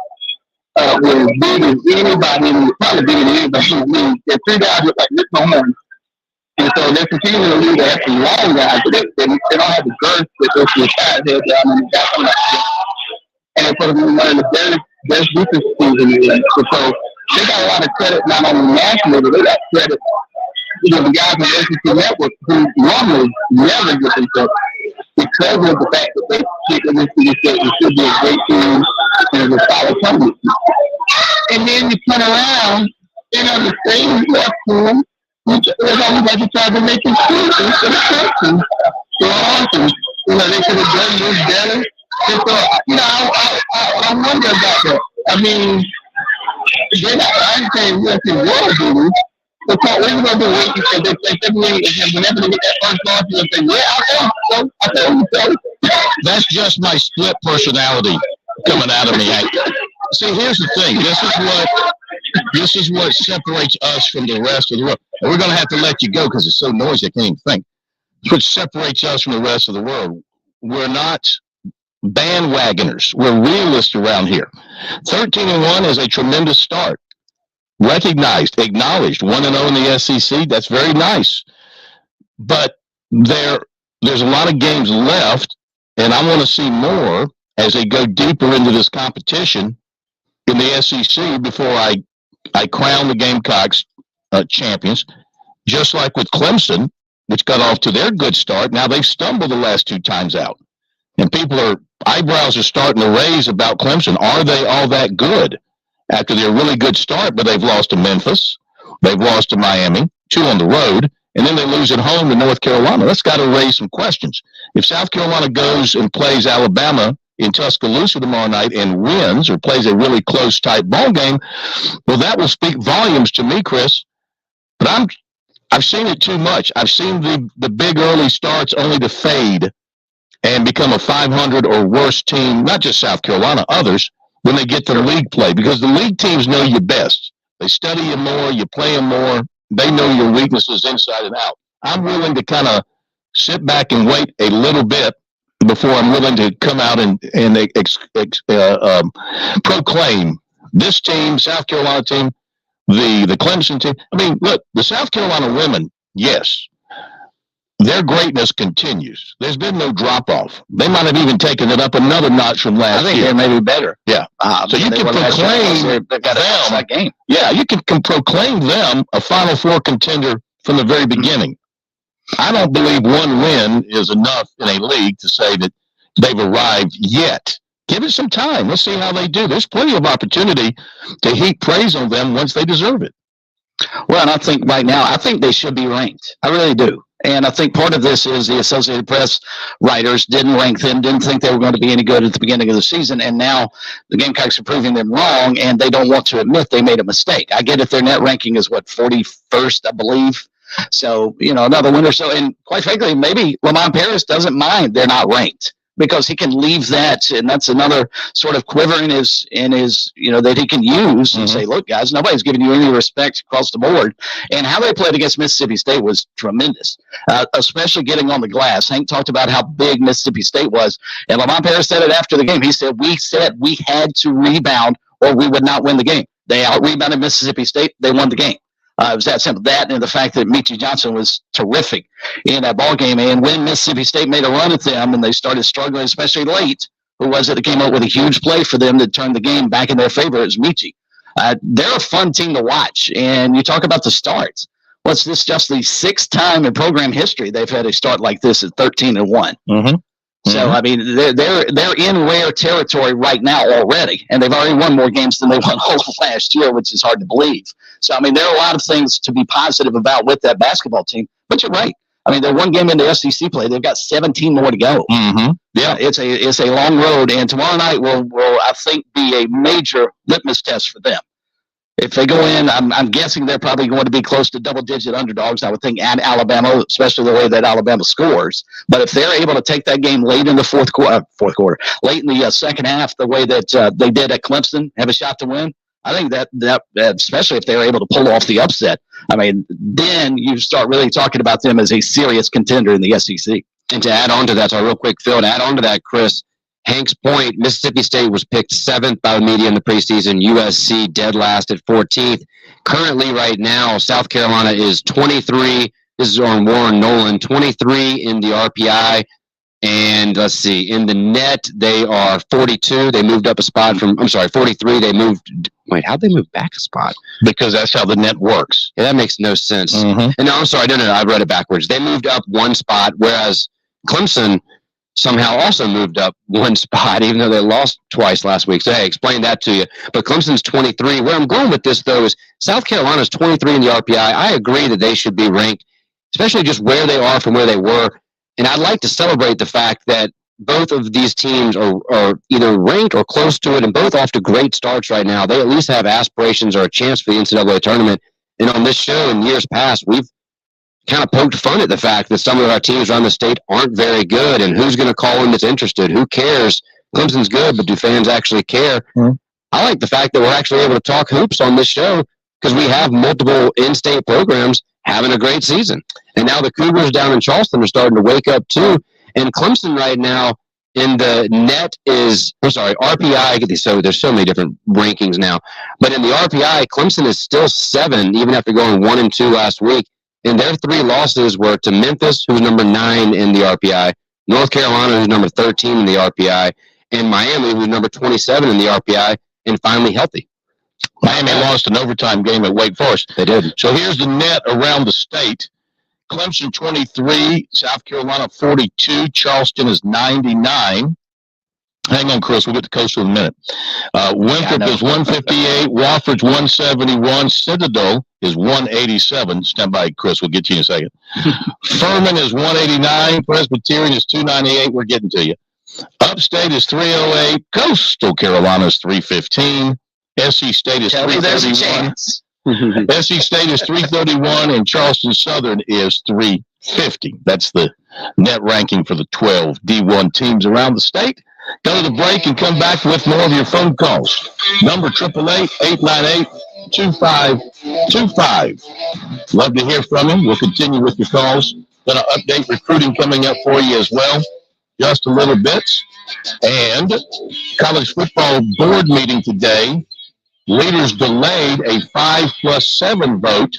were as big as anybody, probably bigger than anybody in the league. And 3 guys look like Nick Mahorn. And so they're continuing to lead. They have some long guys, but they don't have the girth that those 2 guys have down in the back. And they put them in one of the best defense teams in the league. So they got a lot of credit, not only nationally, but they got credit. The guys on the SEC Network who normally never get themselves because of the fact that they think that Mississippi State should be a great team and a solid company. And then you turn around and on the same platform, it's almost like you tried to make excuses for the question. So awesome. They could have done this better. And so, I wonder about that. I mean, I ain't saying USC will do this. So what we're going to do is whenever they get that first loss, you're going to say, yeah, I think so. That's just my split personality coming out of me. See, here's the thing. This is what separates us from the rest of the world. And we're going to have to let you go because it's so noisy I can't even think. It's what separates us from the rest of the world. We're not bandwagoners. We're realists around here. 13-1 is a tremendous start. Recognized, acknowledged, 1-0 in the SEC. That's very nice. But there's a lot of games left, and I want to see more as they go deeper into this competition. in the SEC before I crown the Gamecocks champions, just like with Clemson, which got off to their good start. Now they've stumbled the last 2 times out. And eyebrows are starting to raise about Clemson. Are they all that good after their really good start? But they've lost to Memphis. They've lost to Miami, 2 on the road, and then they lose at home to North Carolina. That's got to raise some questions. If South Carolina goes and plays Alabama in Tuscaloosa tomorrow night and wins or plays a really close, tight ball game, well, that will speak volumes to me, Chris. But I've seen it too much. I've seen the big early starts only to fade and become a 500 or worse team, not just South Carolina, others, when they get to the league play, because the league teams know you best. They study you more, you play them more, they know your weaknesses inside and out. I'm willing to kind of sit back and wait a little bit before I'm willing to come out and proclaim this team, South Carolina team, the Clemson team. I mean, look, the South Carolina women, yes, their greatness continues. There's been no drop-off. They might have even taken it up another notch from last year. I think they may be better. Yeah. So you can proclaim them. Yeah, you can proclaim them a Final Four contender from the very beginning. I don't believe one win is enough in a league to say that they've arrived yet. Give it some time. Let's see how they do. There's plenty of opportunity to heap praise on them once they deserve it. Well, and I think right now, I think they should be ranked. I really do. And I think part of this is the Associated Press writers didn't rank them, didn't think they were going to be any good at the beginning of the season. And now the Gamecocks are proving them wrong, and they don't want to admit they made a mistake. I get it. Their net ranking is 41st, I believe. So, another winner. So, and quite frankly, maybe Lamont Paris doesn't mind they're not ranked, because he can leave that, and that's another sort of quiver in his that he can use and say, look, guys, nobody's giving you any respect across the board. And how they played against Mississippi State was tremendous, especially getting on the glass. Hank talked about how big Mississippi State was, and Lamont Paris said it after the game. He said we had to rebound or we would not win the game. They out-rebounded Mississippi State. They won the game. It was that simple. That and the fact that Michi Johnson was terrific in that ball game. And when Mississippi State made a run at them and they started struggling, especially late, who was it that came up with a huge play for them that turned the game back in their favor? It was Michi. They're a fun team to watch. And you talk about the starts. What's this? Just the 6th time in program history they've had a start like this at 13-1. So, I mean, they're in rare territory right now already, and they've already won more games than they won all of last year, which is hard to believe. So, I mean, there are a lot of things to be positive about with that basketball team. But you're right. I mean, they're one game into SEC play. They've got 17 more to go. Yeah, it's a long road, and tomorrow night will I think be a major litmus test for them. If they go in, I'm guessing they're probably going to be close to double-digit underdogs, I would think, at Alabama, especially the way that Alabama scores. But if they're able to take that game late in the fourth quarter, late in the second half, the way that they did at Clemson, have a shot to win, I think that especially if they're able to pull off the upset, I mean, then you start really talking about them as a serious contender in the SEC. And to add on to that, so real quick, Phil, to add on to that, Chris, Hank's point, Mississippi State was picked 7th by the media in the preseason. USC dead last at 14th. Currently, right now, South Carolina is 23. This is on Warren Nolan, 23 in the RPI. And let's see, in the net, they are 42. They moved up a spot from, 43. They moved, how'd they move back a spot? Because that's how the net works. Yeah, that makes no sense. And no, I'm sorry, no, I read it backwards. They moved up one spot, whereas Clemson somehow also moved up one spot, even though they lost twice last week. So, hey, explain that to you. But Clemson's 23. Where I'm going with this, though, is South Carolina's 23 in the RPI. I agree that they should be ranked, especially just where they are from where they were. And I'd like to celebrate the fact that both of these teams are either ranked or close to it, and both off to great starts right now. They at least have aspirations or a chance for the NCAA tournament. And on this show in years past, we've kind of poked fun at the fact that some of our teams around the state aren't very good, and who's going to call in that's interested? Who cares? Clemson's good, but do fans actually care? I like the fact that we're actually able to talk hoops on this show because we have multiple in-state programs having a great season. And now the Cougars down in Charleston are starting to wake up too. And Clemson right now in the net is, RPI, so there's so many different rankings now. But in the RPI, Clemson is still 7, even after going 1-2 last week. And their 3 losses were to Memphis, who's number 9 in the RPI, North Carolina, who's number 13 in the RPI, and Miami, who's number 27 in the RPI. and finally healthy. Miami lost an overtime game at Wake Forest. They did. So here's the net around the state. Clemson 23, South Carolina 42, Charleston is 99. Hang on, Chris. We'll get to Coastal in a minute. Winthrop is 158, Wofford's 171, Citadel is 187. Stand by, Chris. We'll get to you in a second. Furman is 189, Presbyterian is 298. We're getting to you. Upstate is 308, Coastal Carolina is 315, SC State is 331. SC State is 331, and Charleston Southern is 350. That's the net ranking for the 12 D1 teams around the state. Go to the break and come back with more of your phone calls. Number 888-898-2525. Love to hear from you. We'll continue with your calls. Going to update recruiting coming up for you as well. Just a little bit. And college football board meeting today. Leaders delayed a 5+7 vote,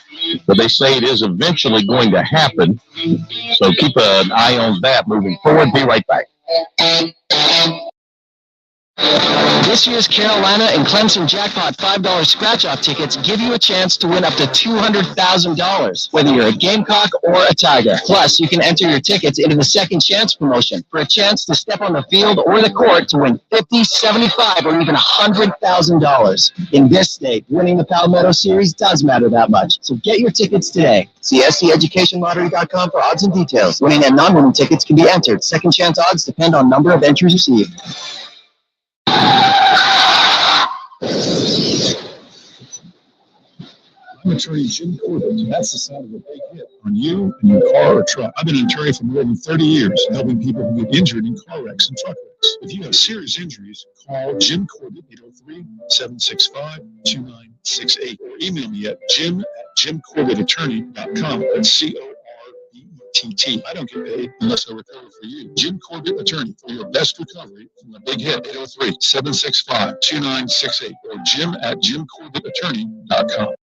but they say it is eventually going to happen. So keep an eye on that moving forward. Be right back. This year's Carolina and Clemson Jackpot $5 scratch-off tickets give you a chance to win up to $200,000, whether you're a Gamecock or a Tiger. Plus, you can enter your tickets into the Second Chance promotion for a chance to step on the field or the court to win $50,000, $75,000, or even $100,000. In this state, winning the Palmetto Series does matter that much, so get your tickets today. See SCEducationLottery.com for odds and details. Winning and non-winning tickets can be entered. Second Chance odds depend on number of entries received. I'm attorney Jim Corbett. That's the sound of a big hit on you and your car or truck. I've been an attorney for more than 30 years, helping people who get injured in car wrecks and truck wrecks. If you have serious injuries, call Jim Corbett, 803-765-2968, or email me at jim@jimcorbettattorney.com. That's CORBETT. I don't get paid unless I recover for you. Jim Corbett Attorney for your best recovery from a big hit, 803-765-2968, or jim@jimcorbettattorney.com.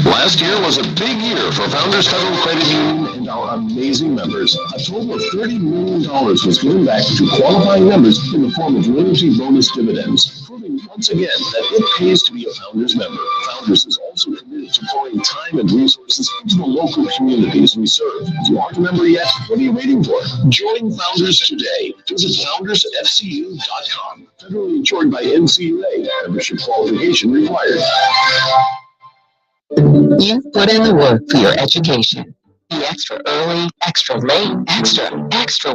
Last year was a big year for Founders Federal Credit Union and our amazing members. A total of $30 million was given back to qualifying members in the form of loyalty bonus dividends, proving once again that it pays to be a Founders member. Founders is also committed to pouring time and resources into the local communities we serve. If you aren't a member yet, what are you waiting for? Join Founders today. Visit foundersfcu.com. Federally insured by NCUA. Membership qualification required. You put in the work for your education. The extra early, extra late, extra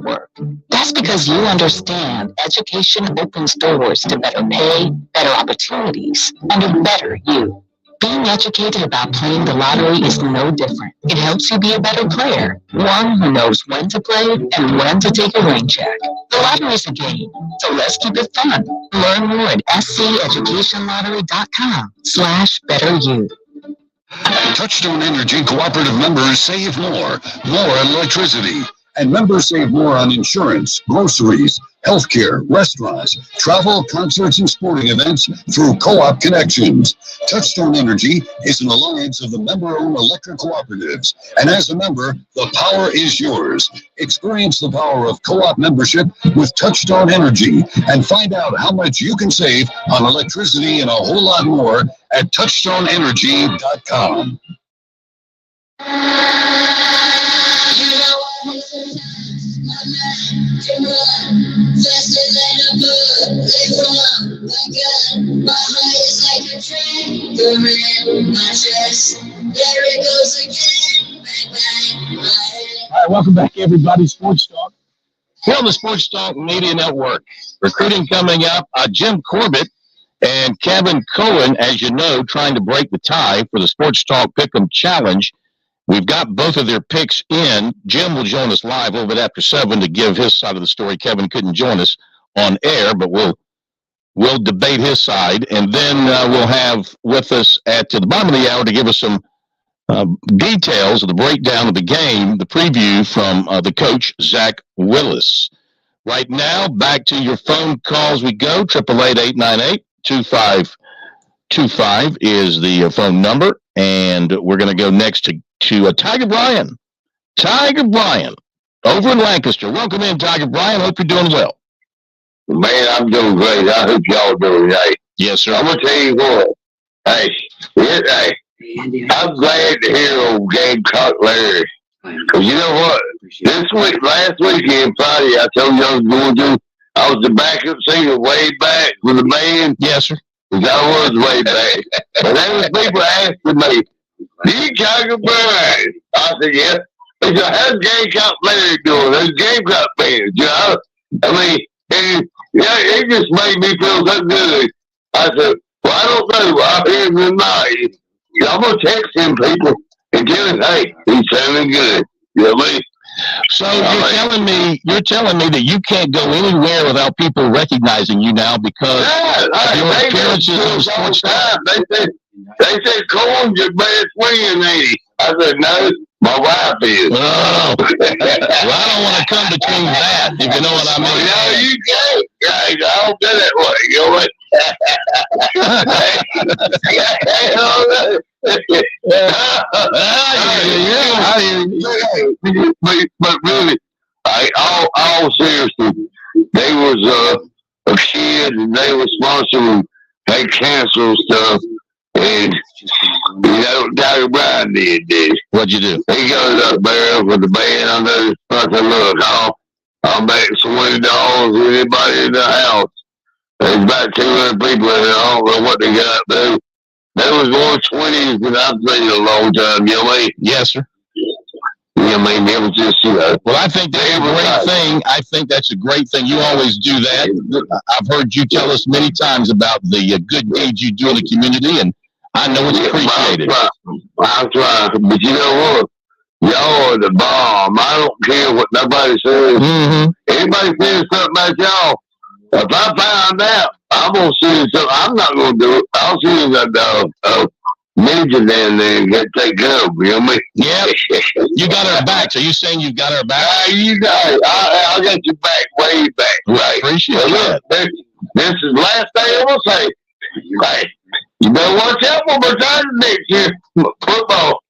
work. That's because you understand education opens doors to better pay, better opportunities, and a better you. Being educated about playing the lottery is no different. It helps you be a better player, one who knows when to play and when to take a rain check. The lottery's a game, so let's keep it fun. Learn more at SCEducationLottery.com/betteryou. Touchstone Energy Cooperative members save more on electricity. And members save more on insurance, groceries, healthcare, restaurants, travel, concerts, and sporting events through Co-op Connections. Touchstone Energy is an alliance of the member-owned electric cooperatives. And as a member, the power is yours. Experience the power of co-op membership with Touchstone Energy and find out how much you can save on electricity and a whole lot more at touchstoneenergy.com. All right, welcome back, everybody. Sports Talk. Here on the Sports Talk Media Network. Recruiting coming up. Jim Corbett and Kevin Cohen, as you know, trying to break the tie for the Sports Talk Pick'em Challenge. We've got both of their picks in. Jim will join us live a little bit after 7 to give his side of the story. Kevin couldn't join us on air, but we'll debate his side. And then we'll have with us at the bottom of the hour to give us some details of the breakdown of the game, the preview from the coach, Zach Willis. Right now, back to your phone calls we go. 888-898-2525 is the phone number. And we're going to go next to Tiger Bryan. Tiger Bryan over in Lancaster. Welcome in, Tiger Bryan. Hope you're doing well. Man, I'm doing great. I hope y'all are doing great. Yes, sir. I'm gonna tell you what. Hey, I'm glad to hear old Gamecock Larry. Cause you know what? Last weekend, Friday, I told you I was the backup singer way back with the band. Yes, sir. I was way back. But there was people asking me, do you talk about it? I said, yeah. They said, how's Gamecock Larry doing? Those Gamecock bands, you know? I mean, it just made me feel so good. I said, well, I don't know. I'm here tonight. I'm going to text him, people, and tell him, hey, he's sounding good. You know what I mean? So you're telling me that you can't go anywhere without people recognizing you now because of your appearances on Sports Talk. They said Corn's your best friend, ain't he? I said, no, my wife is. Oh. Well, I don't want to come between that, if you know what I mean. No, you can't. I don't do that way. You know what? But really, all seriously, they was a kid and they were sponsoring like cancer stuff, and Dr. Brian did. What'd you do? He goes up there with the band under his fucking look. I'll make $20 with anybody in the house. There's about 200 people in there. I don't know what they got there. There was more 20s than I've seen in a long time. You know what I mean? Yes, sir. I mean, it was just, Well, I think that's a great thing. I think that's a great thing. You always do that. I've heard you tell us many times about the good deeds you do in the community, and I know it's appreciated. I'm trying. But you know what? Y'all are the bomb. I don't care what nobody says. Mm-hmm. Anybody says something about y'all, if I find out, I'm going to see something. I'm not going to do it. I'll see that ninja down there and get taken care of. You know what I mean? Yeah. You got her back. So you saying you've got her back? You got it. I'll get you back, way back. Right. Appreciate that. This is the last thing I'm going to say. Hey, you better watch out for my next year. Football.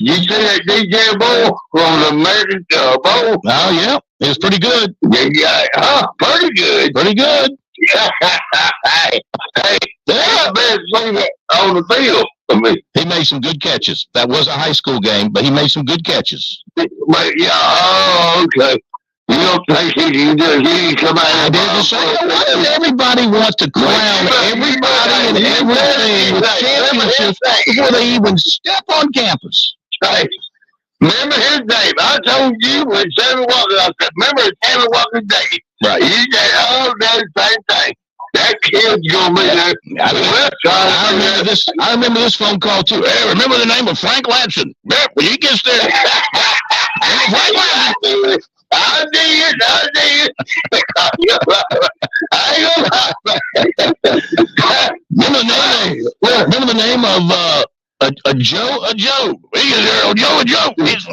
You see that DJ Bowl from the American Bowl? Oh, yeah. It was pretty good. Yeah, pretty good. Pretty good. Hey, that's best thing on the field for me. He made some good catches. That was a high school game, but he made some good catches. But, yeah, okay. You don't think he can come out? I didn't say that. Everybody wants to crown everybody and everything with championships before they even step on campus. Hey, remember his name? I told you when Sammy Walker, I said, remember Sammy Walker's name? Right. You said, oh, that's the same thing. That kid's going to be there. I remember this phone call, too. Hey, remember the name of Frank Latson? When he gets there. Frank Latson. I did. I ain't gonna lie. Remember the name of a Joe? He's there, Joe.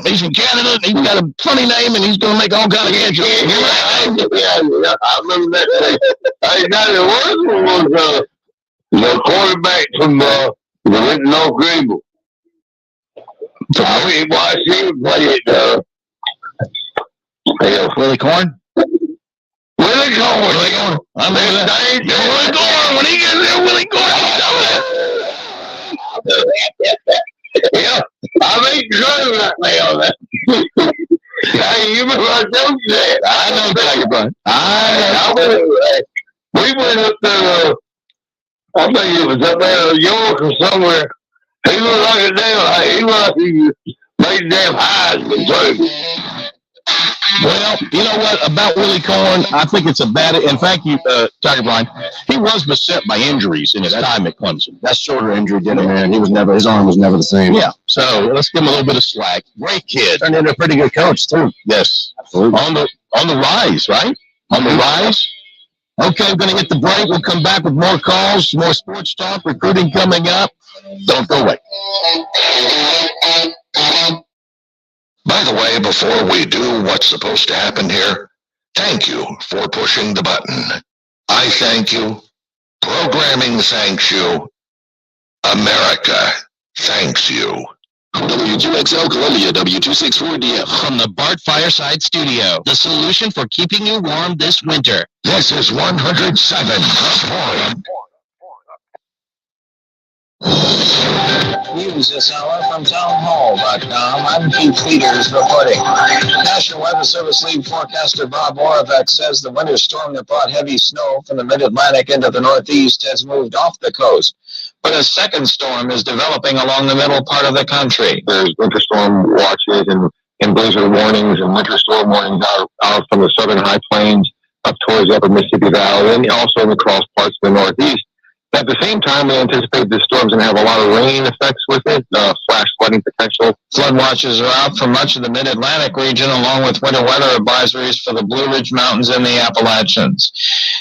He's from Canada, and he's got a funny name, and he's gonna make all kind of catches. Yeah, I remember that thing. Hey, now the worst one was the quarterback from North Greenville. I watched him play it. Willie Corn? Willie Corn. I remember that. Willie Corn. When he gets there, Willie Corn. Yeah, I ain't driving right now on that. Hey, you remember I told you that? I know, Tiger Bun. We went up there, I think it was up there in York or somewhere. He looked like a damn, he looked like he made damn Heisman too. Well, you know what about Willie Corn? I think it's a bad. In fact, Tiger Blind, he was beset by injuries in his time at Clemson. That shoulder injury did him in. His arm was never the same. Yeah. So let's give him a little bit of slack. Great kid. Turned into a pretty good coach too. Yes. Absolutely. On the rise, right? On the rise. Okay, we're going to hit the break. We'll come back with more calls, more sports talk, recruiting coming up. Don't go away. By the way, before we do what's supposed to happen here, thank you for pushing the button. I thank you. Programming thanks you. America thanks you. WQXL Columbia, W264DF. From the Bart Fireside Studio, the solution for keeping you warm this winter. This is 107. News this hour from townhall.com. I'm Keith Peters reporting. National Weather Service lead forecaster Bob Oravec says the winter storm that brought heavy snow from the mid-Atlantic into the Northeast has moved off the coast. But a second storm is developing along the middle part of the country. There's winter storm watches and blizzard warnings and winter storm warnings out from the southern high plains up towards the upper Mississippi Valley and also across parts of the Northeast. At the same time, we anticipate the storm's going to have a lot of rain effects with it, flash flooding potential. Flood watches are out for much of the mid-Atlantic region, along with winter weather advisories for the Blue Ridge Mountains and the Appalachians.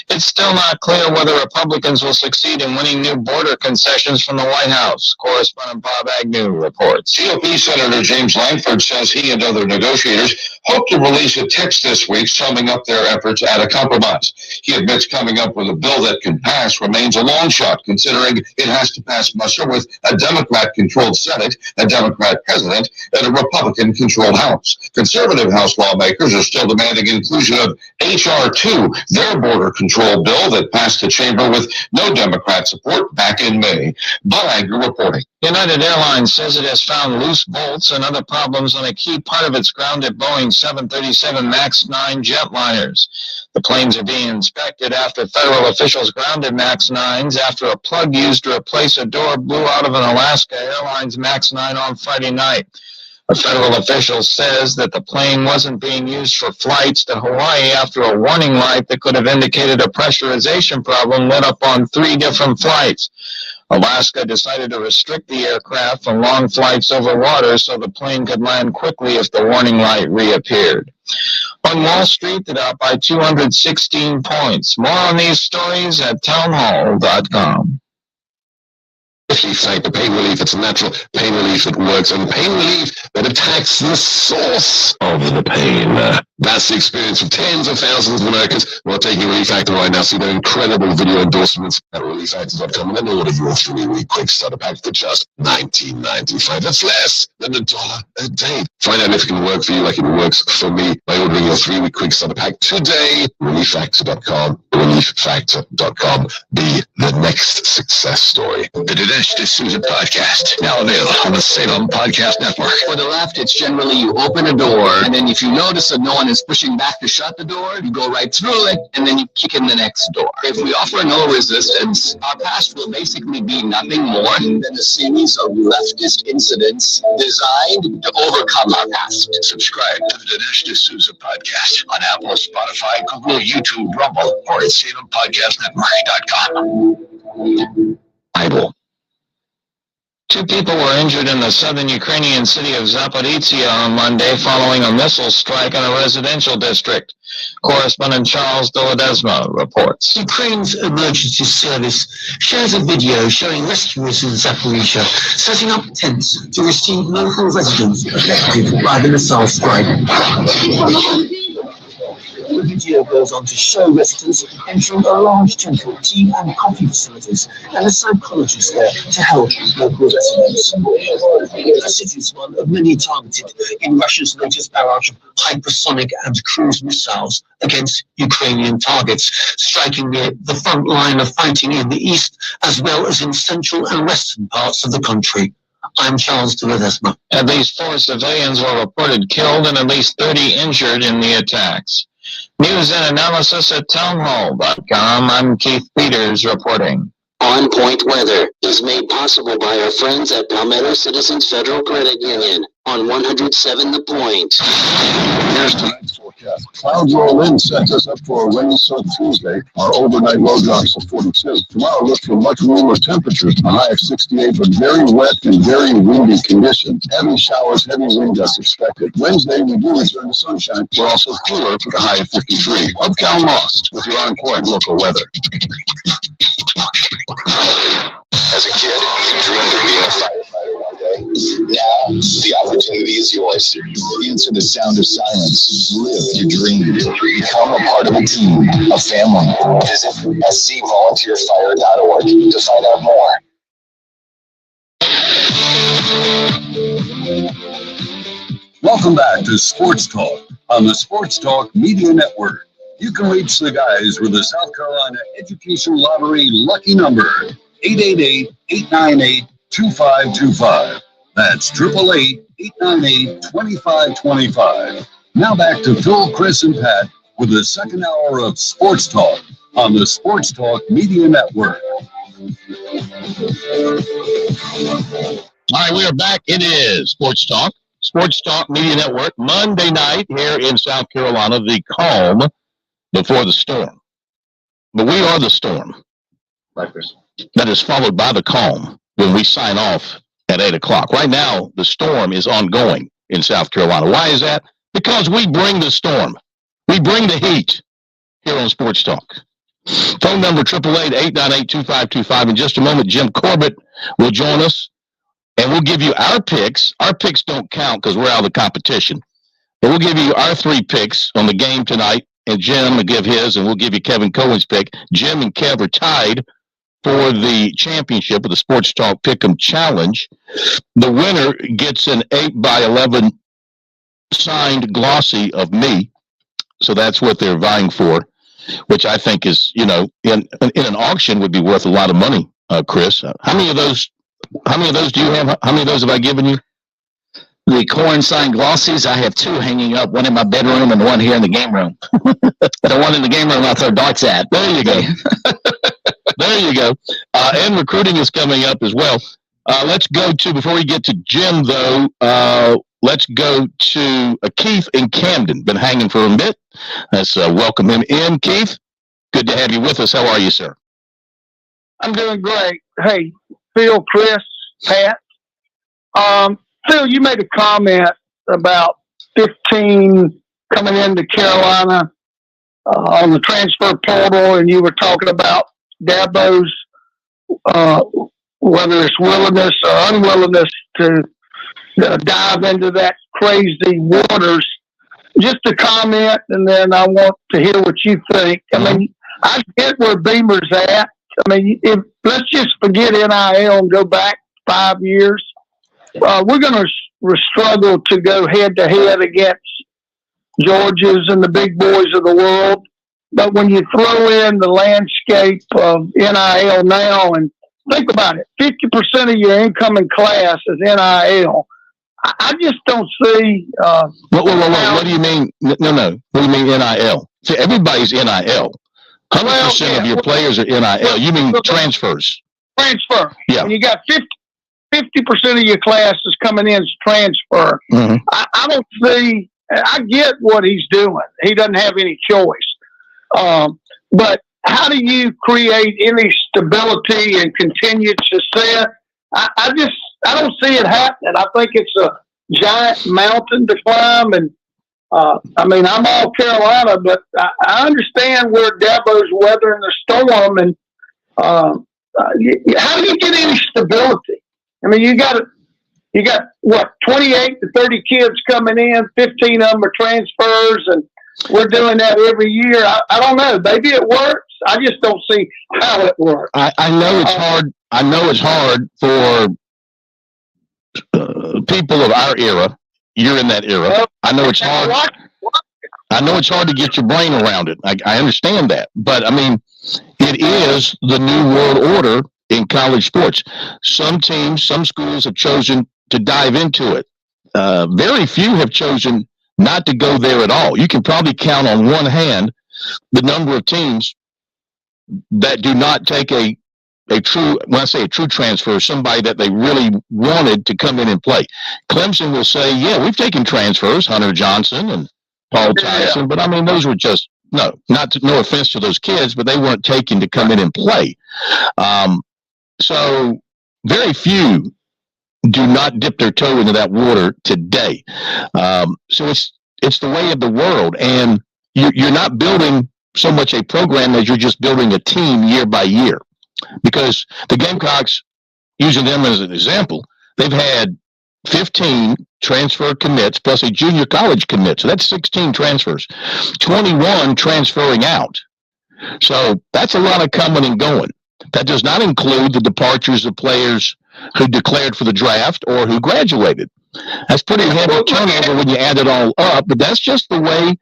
It's still not clear whether Republicans will succeed in winning new border concessions from the White House. Correspondent Bob Agnew reports. GOP Senator James Langford says he and other negotiators hope to release a text this week summing up their efforts at a compromise. He admits coming up with a bill that can pass remains a long shot, considering it has to pass muster with a Democrat-controlled Senate, a Democrat president, and a Republican-controlled House. Conservative House lawmakers are still demanding inclusion of H.R. 2, their border control bill that passed the chamber with no Democrat support back in May. Bob Agnew reporting. United Airlines says it has found loose bolts and other problems on a key part of its grounded Boeing 737 MAX 9 jetliners. The planes are being inspected after federal officials grounded MAX 9s after a plug used to replace a door blew out of an Alaska Airlines MAX 9 on Friday night. A federal official says that the plane wasn't being used for flights to Hawaii after a warning light that could have indicated a pressurization problem lit up on 3 different flights. Alaska decided to restrict the aircraft from long flights over water so the plane could land quickly if the warning light reappeared. On Wall Street, it up by 216 points. More on these stories at townhall.com. If you take the pain relief, it's natural pain relief that works, and pain relief that attacks the source of the pain. That's the experience of tens of thousands of Americans who are taking Relief Factor right now. See their incredible video endorsements at relieffactor.com and then order your 3-week quick starter pack for just $19.95. That's less than $1 a day. Find out if it can work for you like it works for me by ordering your 3-week quick starter pack today. relieffactor.com. relieffactor.com. Be the next success story. The Dinesh D'Souza podcast, now available on the Salem Podcast Network. For the left, it's generally you open a door, and then if you notice that no one is pushing back to shut the door, you go right through it, and then you kick in the next door. If we offer no resistance, our past will basically be nothing more than a series of leftist incidents designed to overcome our past. Subscribe to the Dinesh D'Souza podcast on Apple, Spotify, Google, YouTube, Rumble, or at SalemPodcastNetwork.com. Idle. 2 people were injured in the southern Ukrainian city of Zaporizhzhia on Monday following a missile strike in a residential district. Correspondent Charles Doledesma reports. Ukraine's emergency service shares a video showing rescuers in Zaporizhzhia setting up tents to receive local residents affected by the missile strike. The video goes on to show residents entering a large tent with tea and coffee facilities and a psychologist there to help local residents. The city is one of many targeted in Russia's latest barrage of hypersonic and cruise missiles against Ukrainian targets, striking near the front line of fighting in the east as well as in central and western parts of the country. I'm Charles Doledesma. At least 4 civilians were reported killed and at least 30 injured in the attacks. News and analysis at townhall.com. I'm Keith Peters reporting. On Point Weather is made possible by our friends at Palmetto Citizens Federal Credit Union on 107 The Point. Here's tonight's forecast. Clouds roll in, sets us up for a rain-soaked Tuesday. Our overnight low drops to 42. Tomorrow looks for much warmer temperatures, a high of 68, but very wet and very windy conditions. Heavy showers, heavy wind gusts expected. Wednesday, we do return to sunshine. We're also cooler with a high of 53. Uptown Lost with your on-point local weather. As a kid, you dreamed of being a firefighter one day. Now, the opportunity is yours. Into the sound of silence. Live your dream. Become a part of a team, a family. Visit scvolunteerfire.org to find out more. Welcome back to Sports Talk on the Sports Talk Media Network. You can reach the guys with the South Carolina Education Lottery lucky number, 888-898-2525. That's 888-898-2525. Now back to Phil, Chris, and Pat with the second hour of Sports Talk on the Sports Talk Media Network. All right, we are back. It is Sports Talk Media Network, Monday night here in South Carolina, the calm before the storm. But we are the storm. That is followed by the calm when we sign off at 8 o'clock. Right now, the storm is ongoing in South Carolina. Why is that? Because we bring the storm. We bring the heat here on Sports Talk. Phone number 888-898-2525. In just a moment, Jim Corbett will join us, and we'll give you our picks. Our picks don't count because we're out of the competition. But we'll give you our 3 picks on the game tonight, and Jim will give his, and we'll give you Kevin Cohen's pick. Jim and Kev are tied for the championship of the Sports Talk Pick'em Challenge. The winner gets an 8x11 signed glossy of me. So that's what they're vying for, which I think is, in an auction would be worth a lot of money, Chris. How many of those do you have? How many of those have I given you? The corn signed glossies, I have 2 hanging up, one in my bedroom and one here in the game room. The one in the game room I throw darts at. There you go. There you go. And recruiting is coming up as well. Let's go to, before we get to Jim, though, let's go to Keith in Camden. Been hanging for a bit. Let's welcome him in. Keith, good to have you with us. How are you, sir? I'm doing great. Hey, Phil, Chris, Pat. Phil, you made a comment about 15 coming into Carolina on the transfer portal, and you were talking about Dabo's, whether it's willingness or unwillingness to dive into that crazy waters. Just a comment, and then I want to hear what you think. I mean, I get where Beamer's at. I mean, let's just forget NIL and go back 5 years. We're going to struggle to go head-to-head against Georgia's and the big boys of the world. But when you throw in the landscape of NIL now, and think about it, 50% of your incoming class is NIL. I just don't see. What do you mean? No. What do you mean NIL? See, everybody's NIL. 100% of your players are NIL. You mean transfers? Transfer. Yeah. And you got 50% of your class is coming in as transfer. Mm-hmm. I don't see. I get what he's doing. He doesn't have any choice. But how do you create any stability and continued success? I don't see it happening. I think it's a giant mountain to climb. And I'm all Carolina, but I understand where Dabo's weathering the storm. And how do you get any stability? I mean, you got what, 28 to 30 kids coming in, 15 of them are transfers, and we're doing that every year. I don't know. Maybe it works. I just don't see how it works. I know it's hard. I know it's hard for people of our era. You're in that era. I know it's hard. I know it's hard to get your brain around it. I understand that. But, I mean, it is the new world order in college sports. Some teams, some schools have chosen to dive into it. Very few have chosen not to go there at all. You can probably count on one hand the number of teams that do not take a true, when I say a true transfer, somebody that they really wanted to come in and play. Clemson will say, yeah, we've taken transfers, Hunter Johnson and Paul Tyson, but I mean, those were just, no offense to those kids, but they weren't taken to come in and play. So very few do not dip their toe into that water today. So it's the way of the world, and you're not building so much a program as you're just building a team year by year. Because the Gamecocks, using them as an example, they've had 15 transfer commits plus a junior college commit. So that's 16 transfers, 21 transferring out. So that's a lot of coming and going. That does not include the departures of players who declared for the draft or who graduated. That's pretty heavy turnover when you add it all up, but that's just the way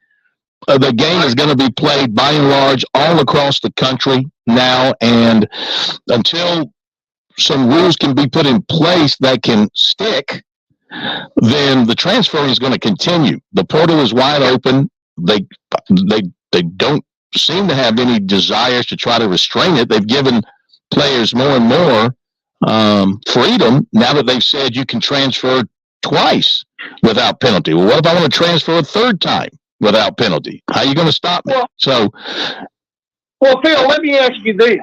the game is going to be played by and large all across the country now. And until some rules can be put in place that can stick, then the transfer is going to continue. The portal is wide open. They don't seem to have any desires to try to restrain it. They've given players more and more freedom now that they've said you can transfer twice without penalty. Well, what if I want to transfer a third time without penalty? How are you going to stop me? Well, Phil, let me ask you this.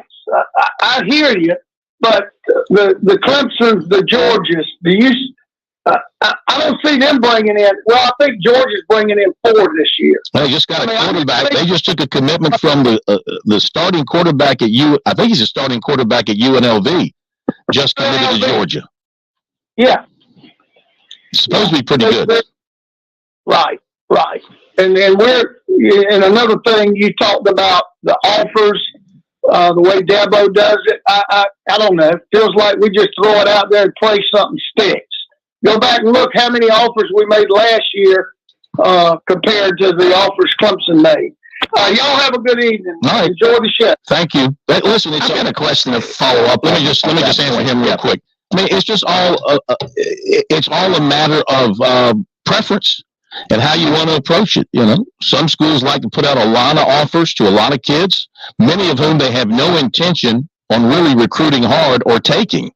I hear you, but the Clemsons, the Georgias, I don't see them bringing in. Well, I think Georgia's bringing in 4 this year. They just got a quarterback. They just took a commitment from the starting quarterback at I think he's a starting quarterback at UNLV. Just committed to Georgia. Yeah. It's supposed to be pretty good. Right. And another thing you talked about, the offers, the way Dabo does it, I don't know. It feels like we just throw it out there and pray something sticks. Go back and look how many offers we made last year compared to the offers Clemson made. Y'all have a good evening. All right. Enjoy the show. Thank you. Listen, I've got a question to follow up. Let me just answer him real quick. I mean, it's just all it's all a matter of preference and how you want to approach it. You know, some schools like to put out a lot of offers to a lot of kids, many of whom they have no intention on really recruiting hard or taking,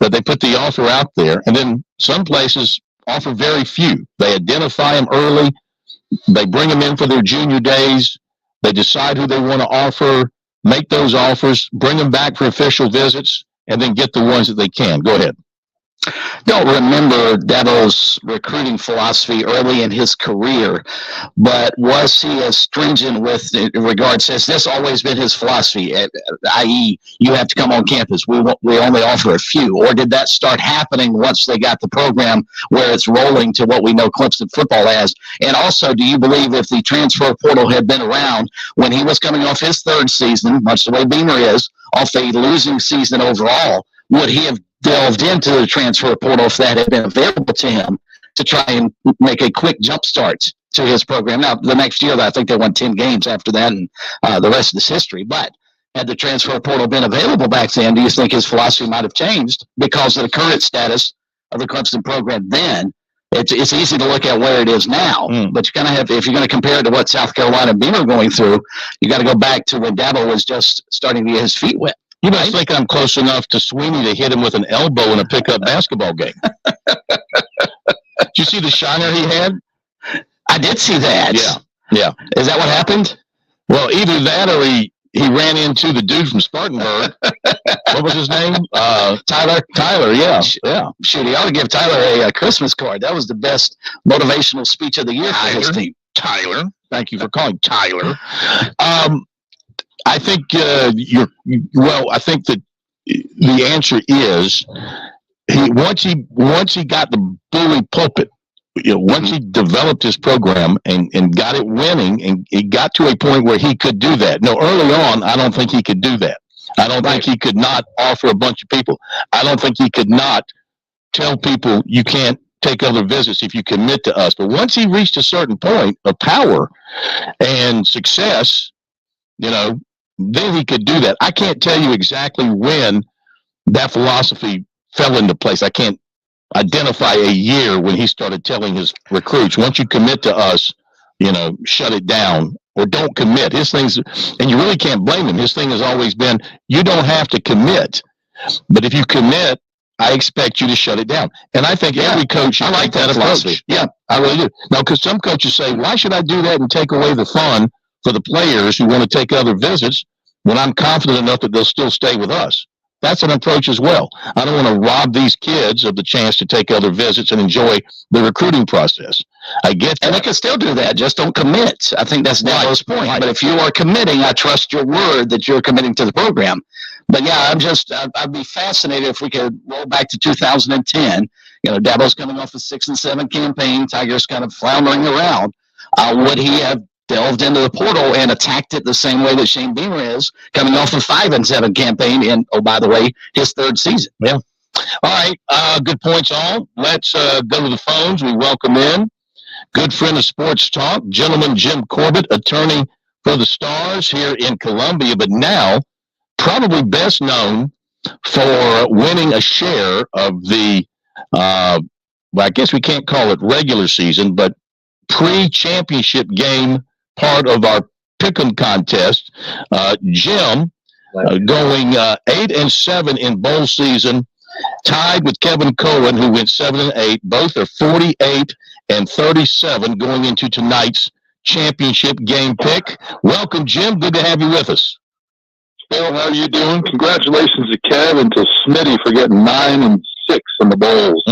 but they put the offer out there. And then some places offer very few. They identify them early. They bring them in for their junior days. They decide who they want to offer, make those offers, bring them back for official visits, and then get the ones that they can. Go ahead. Don't remember Dabo's recruiting philosophy early in his career, but was he as stringent with regards? Has this always been his philosophy, i.e., you have to come on campus, we only offer a few? Or did that start happening once they got the program where it's rolling to what we know Clemson football as? And also, do you believe if the transfer portal had been around when he was coming off his 3rd season, much the way Beamer is, off a losing season overall, would he have delved into the transfer portal if that had been available to him to try and make a quick jump start to his program? Now, the next year, I think they won 10 games after that, and the rest is history. But had the transfer portal been available back then, do you think his philosophy might have changed because of the current status of the Clemson program then? It's easy to look at where it is now, but you're going to have, if you're going to compare it to what South Carolina and Beamer are going through, you got to go back to when Dabo was just starting to get his feet wet. You must think I'm close enough to Sweeney to hit him with an elbow in a pickup basketball game. Did you see the shiner he had? I did see that. Yeah. Is that what happened? Well, either that or he ran into the dude from Spartanburg. What was his name? Tyler, yeah. Shoot, he ought to give Tyler a Christmas card. That was the best motivational speech of the year for his team. Tyler. Thank you for calling Tyler. I think I think that the answer is once he got the bully pulpit, once he developed his program and got it winning, and he got to a point where he could do that. No, early on, I don't think he could do that. I don't think he could not offer a bunch of people. I don't think he could not tell people you can't take other visits if you commit to us. But once he reached a certain point of power and success, then he could do that. I can't tell you exactly when that philosophy fell into place. I can't identify a year when he started telling his recruits, once you commit to us, shut it down or don't commit. His things, and you really can't blame him. His thing has always been, you don't have to commit, but if you commit, I expect you to shut it down. And I think every coach should take that approach. Yeah, I really do. Now, because some coaches say, why should I do that and take away the fun for the players who want to take other visits when I'm confident enough that they'll still stay with us? That's an approach as well. I don't want to rob these kids of the chance to take other visits and enjoy the recruiting process. I get that. And they can still do that. Just don't commit. I think that's Dabo's point. Right. But if you are committing, I trust your word that you're committing to the program. But yeah, I'd be fascinated if we could roll back to 2010. Dabo's coming off a 6-7 campaign. Tigers kind of floundering around. Would he have delved into the portal and attacked it the same way that Shane Beamer is, coming off a 5-7 campaign in, oh, by the way, his 3rd season? Yeah. All right, good points all. Let's go to the phones. We welcome in good friend of Sports Talk, gentleman Jim Corbett, attorney for the Stars here in Columbia, but now probably best known for winning a share of the, well, I guess we can't call it regular season, but pre-championship game part of our pick'em contest. Jim going 8-7 in bowl season, tied with Kevin Cohen, who went 7-8. Both are 48 and 37 going into tonight's championship game pick. Welcome, Jim. Good to have you with us. Phil, how are you doing? Congratulations to Kev and to Smitty for getting 9-6 in the bowls.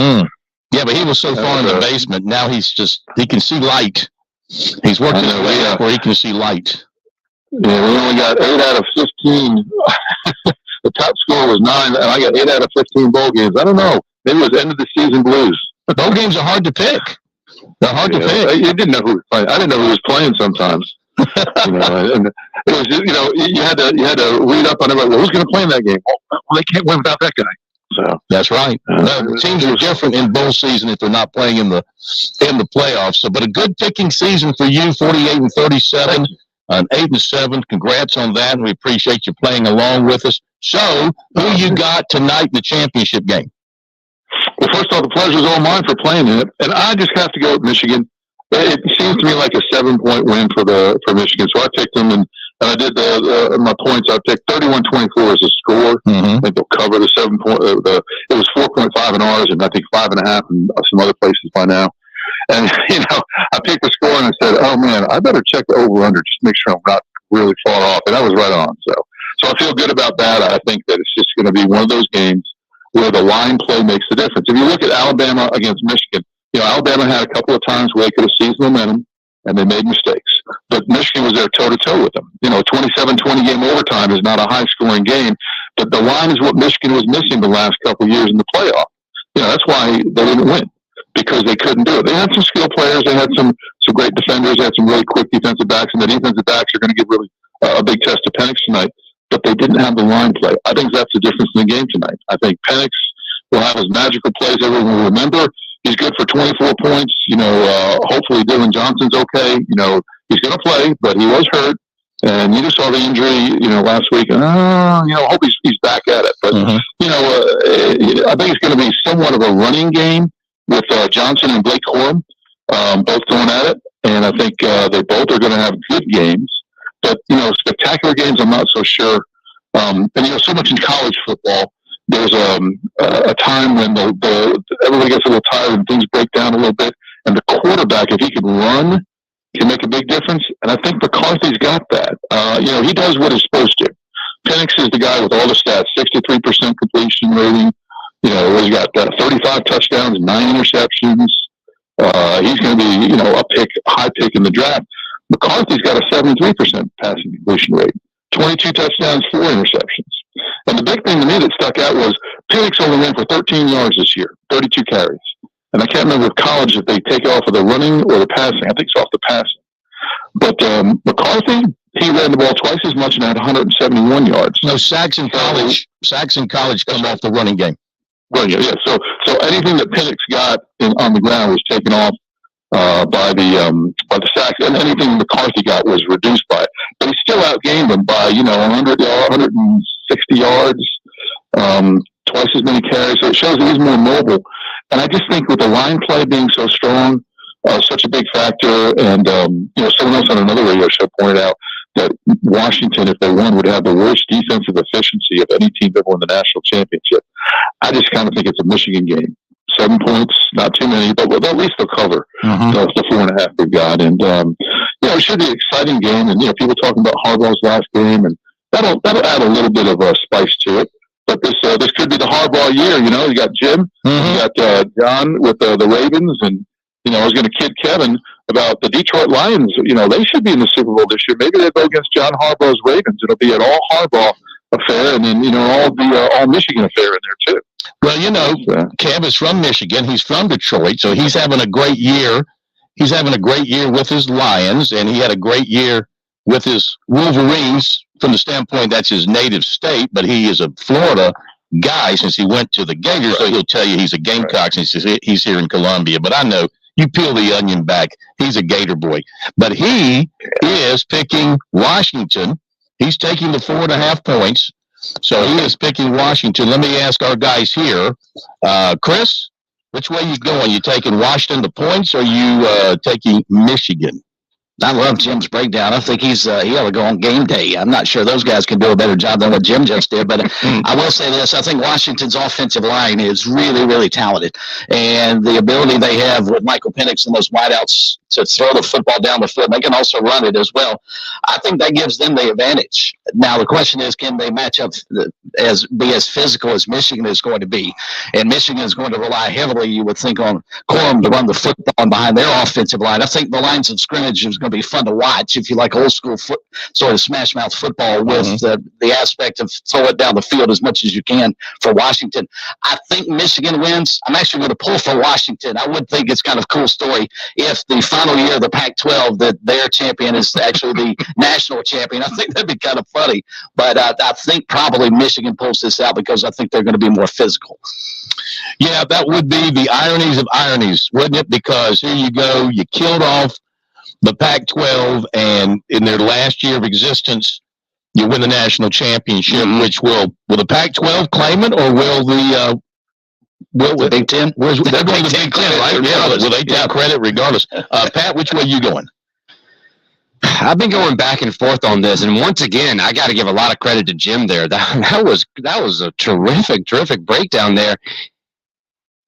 Yeah, but he was so far in the basement. Now he can see light. He's working his way up where he can see light. Yeah, we only got 8 out of 15. The top score was 9, and I got 8 out of 15 bowl games. I don't know. Maybe it was end of the season blues. Bowl games are hard to pick. They're hard to pick. You didn't know who was playing. I didn't know who was playing sometimes. And it was just, you had to read up on everybody. Well, who's going to play in that game? Well, they can't win without that guy. So that's right. The teams are different in bowl season if they're not playing in the playoffs. So, but a good picking season for you, 48 and 37, 8-7. Congrats on that, and we appreciate you playing along with us. So, who you got tonight in the championship game? Well, first of all, the pleasure's all mine for playing it, and I just have to go with Michigan. It seems to me like a 7-point win for Michigan, so I picked them, and I did my points. I picked 31-24 as a score. I think they'll cover the 7 point. It was 4.5 in ours, and I think 5.5 in some other places by now. And I picked the score, and I said, "Oh man, I better check the over/under just to make sure I'm not really far off." And I was right on. So I feel good about that. I think that it's just going to be one of those games where the line play makes the difference. If you look at Alabama against Michigan, Alabama had a couple of times where they could have seized momentum, and they made mistakes. But Michigan was there toe-to-toe with them. 27-20 game overtime is not a high-scoring game, but the line is what Michigan was missing the last couple of years in the playoff. That's why they didn't win, because they couldn't do it. They had some skilled players. They had some great defenders. They had some really quick defensive backs, and the defensive backs are going to give really a big test to Penix tonight. But they didn't have the line play. I think that's the difference in the game tonight. I think Penix will have his magical plays everyone will remember. He's good for 24 points. Hopefully Dylan Johnson's okay. He's going to play, but he was hurt. And you just saw the injury, last week. Hope he's back at it. But, I think it's going to be somewhat of a running game with Johnson and Blake Corum both going at it. And I think they both are going to have good games. But, spectacular games, I'm not so sure. And, so much in college football, there's a time when everybody gets a little tired and things break down a little bit. And the quarterback, if he can run, can make a big difference. And I think McCarthy's got that. He does what he's supposed to. Penix is the guy with all the stats, 63% completion rating. He's got 35 touchdowns, 9 interceptions. He's going to be, a high pick in the draft. McCarthy's got a 73% passing completion rate, 22 touchdowns, 4 interceptions. And the big thing to me that stuck out was Penix only ran for 13 yards this year, 32 carries. And I can't remember if college, if they take it off of the running or the passing. I think it's off the passing. But McCarthy, he ran the ball twice as much and had 171 yards. No, Saxon College come off the running game. Well, yeah. So anything that Penix got on the ground was taken off by the sacks, and anything McCarthy got was reduced by it. But he still outgained them by 160 yards, twice as many carries. So it shows that he's more mobile. And I just think with the line play being so strong, such a big factor, and someone else on another radio show pointed out that Washington, if they won, would have the worst defensive efficiency of any team that won the national championship. I just kind of think it's a Michigan game. 7 points, not too many, but at least they'll cover the 4.5 we've got. And it should be an exciting game. And people talking about Harbaugh's last game, and that'll add a little bit of a spice to it. But this could be the Harbaugh year. You got Jim, you got John with the Ravens, and I was going to kid Kevin about the Detroit Lions. They should be in the Super Bowl this year. Maybe they go against John Harbaugh's Ravens. It'll be an all Harbaugh affair, and then all Michigan affair in there too. Well, Kev is from Michigan. He's from Detroit, so he's having a great year. He's having a great year with his Lions, and he had a great year with his Wolverines from the standpoint that's his native state, but he is a Florida guy since he went to the Gators, so he'll tell you he's a Gamecock since he's here in Columbia. But I know you peel the onion back, he's a Gator boy. But he is picking Washington. He's taking the 4.5 points. So he is picking Washington. Let me ask our guys here. Chris, which way you going? You taking Washington the points, or you taking Michigan? I love Jim's breakdown. I think he ought to go on game day. I'm not sure those guys can do a better job than what Jim just did, but I will say this. I think Washington's offensive line is really, really talented. And the ability they have with Michael Penix and those wideouts to throw the football down the field, they can also run it as well. I think that gives them the advantage. Now, the question is, can they match up be as physical as Michigan is going to be? And Michigan is going to rely heavily, you would think, on Corum to run the football behind their offensive line. I think the lines of scrimmage is going to be fun to watch if you like old school sort of smash mouth football with the aspect of throw it down the field as much as you can for Washington. I think Michigan wins. I'm actually going to pull for Washington. I would think it's kind of a cool story if the final year of the Pac-12 that their champion is actually the national champion. I think that'd be kind of funny, but I think probably Michigan pulls this out because I think they're going to be more physical. Yeah, that would be the ironies of ironies, wouldn't it? Because here you go, you killed off the Pac-12, and in their last year of existence, you win the national championship. Which will the Pac-12 claim it, or will the Big Ten? They're going to the Big Ten, right? Yeah, will they take credit regardless? Pat, which way are you going? I've been going back and forth on this, and once again, I got to give a lot of credit to Jim there. That was a terrific breakdown there.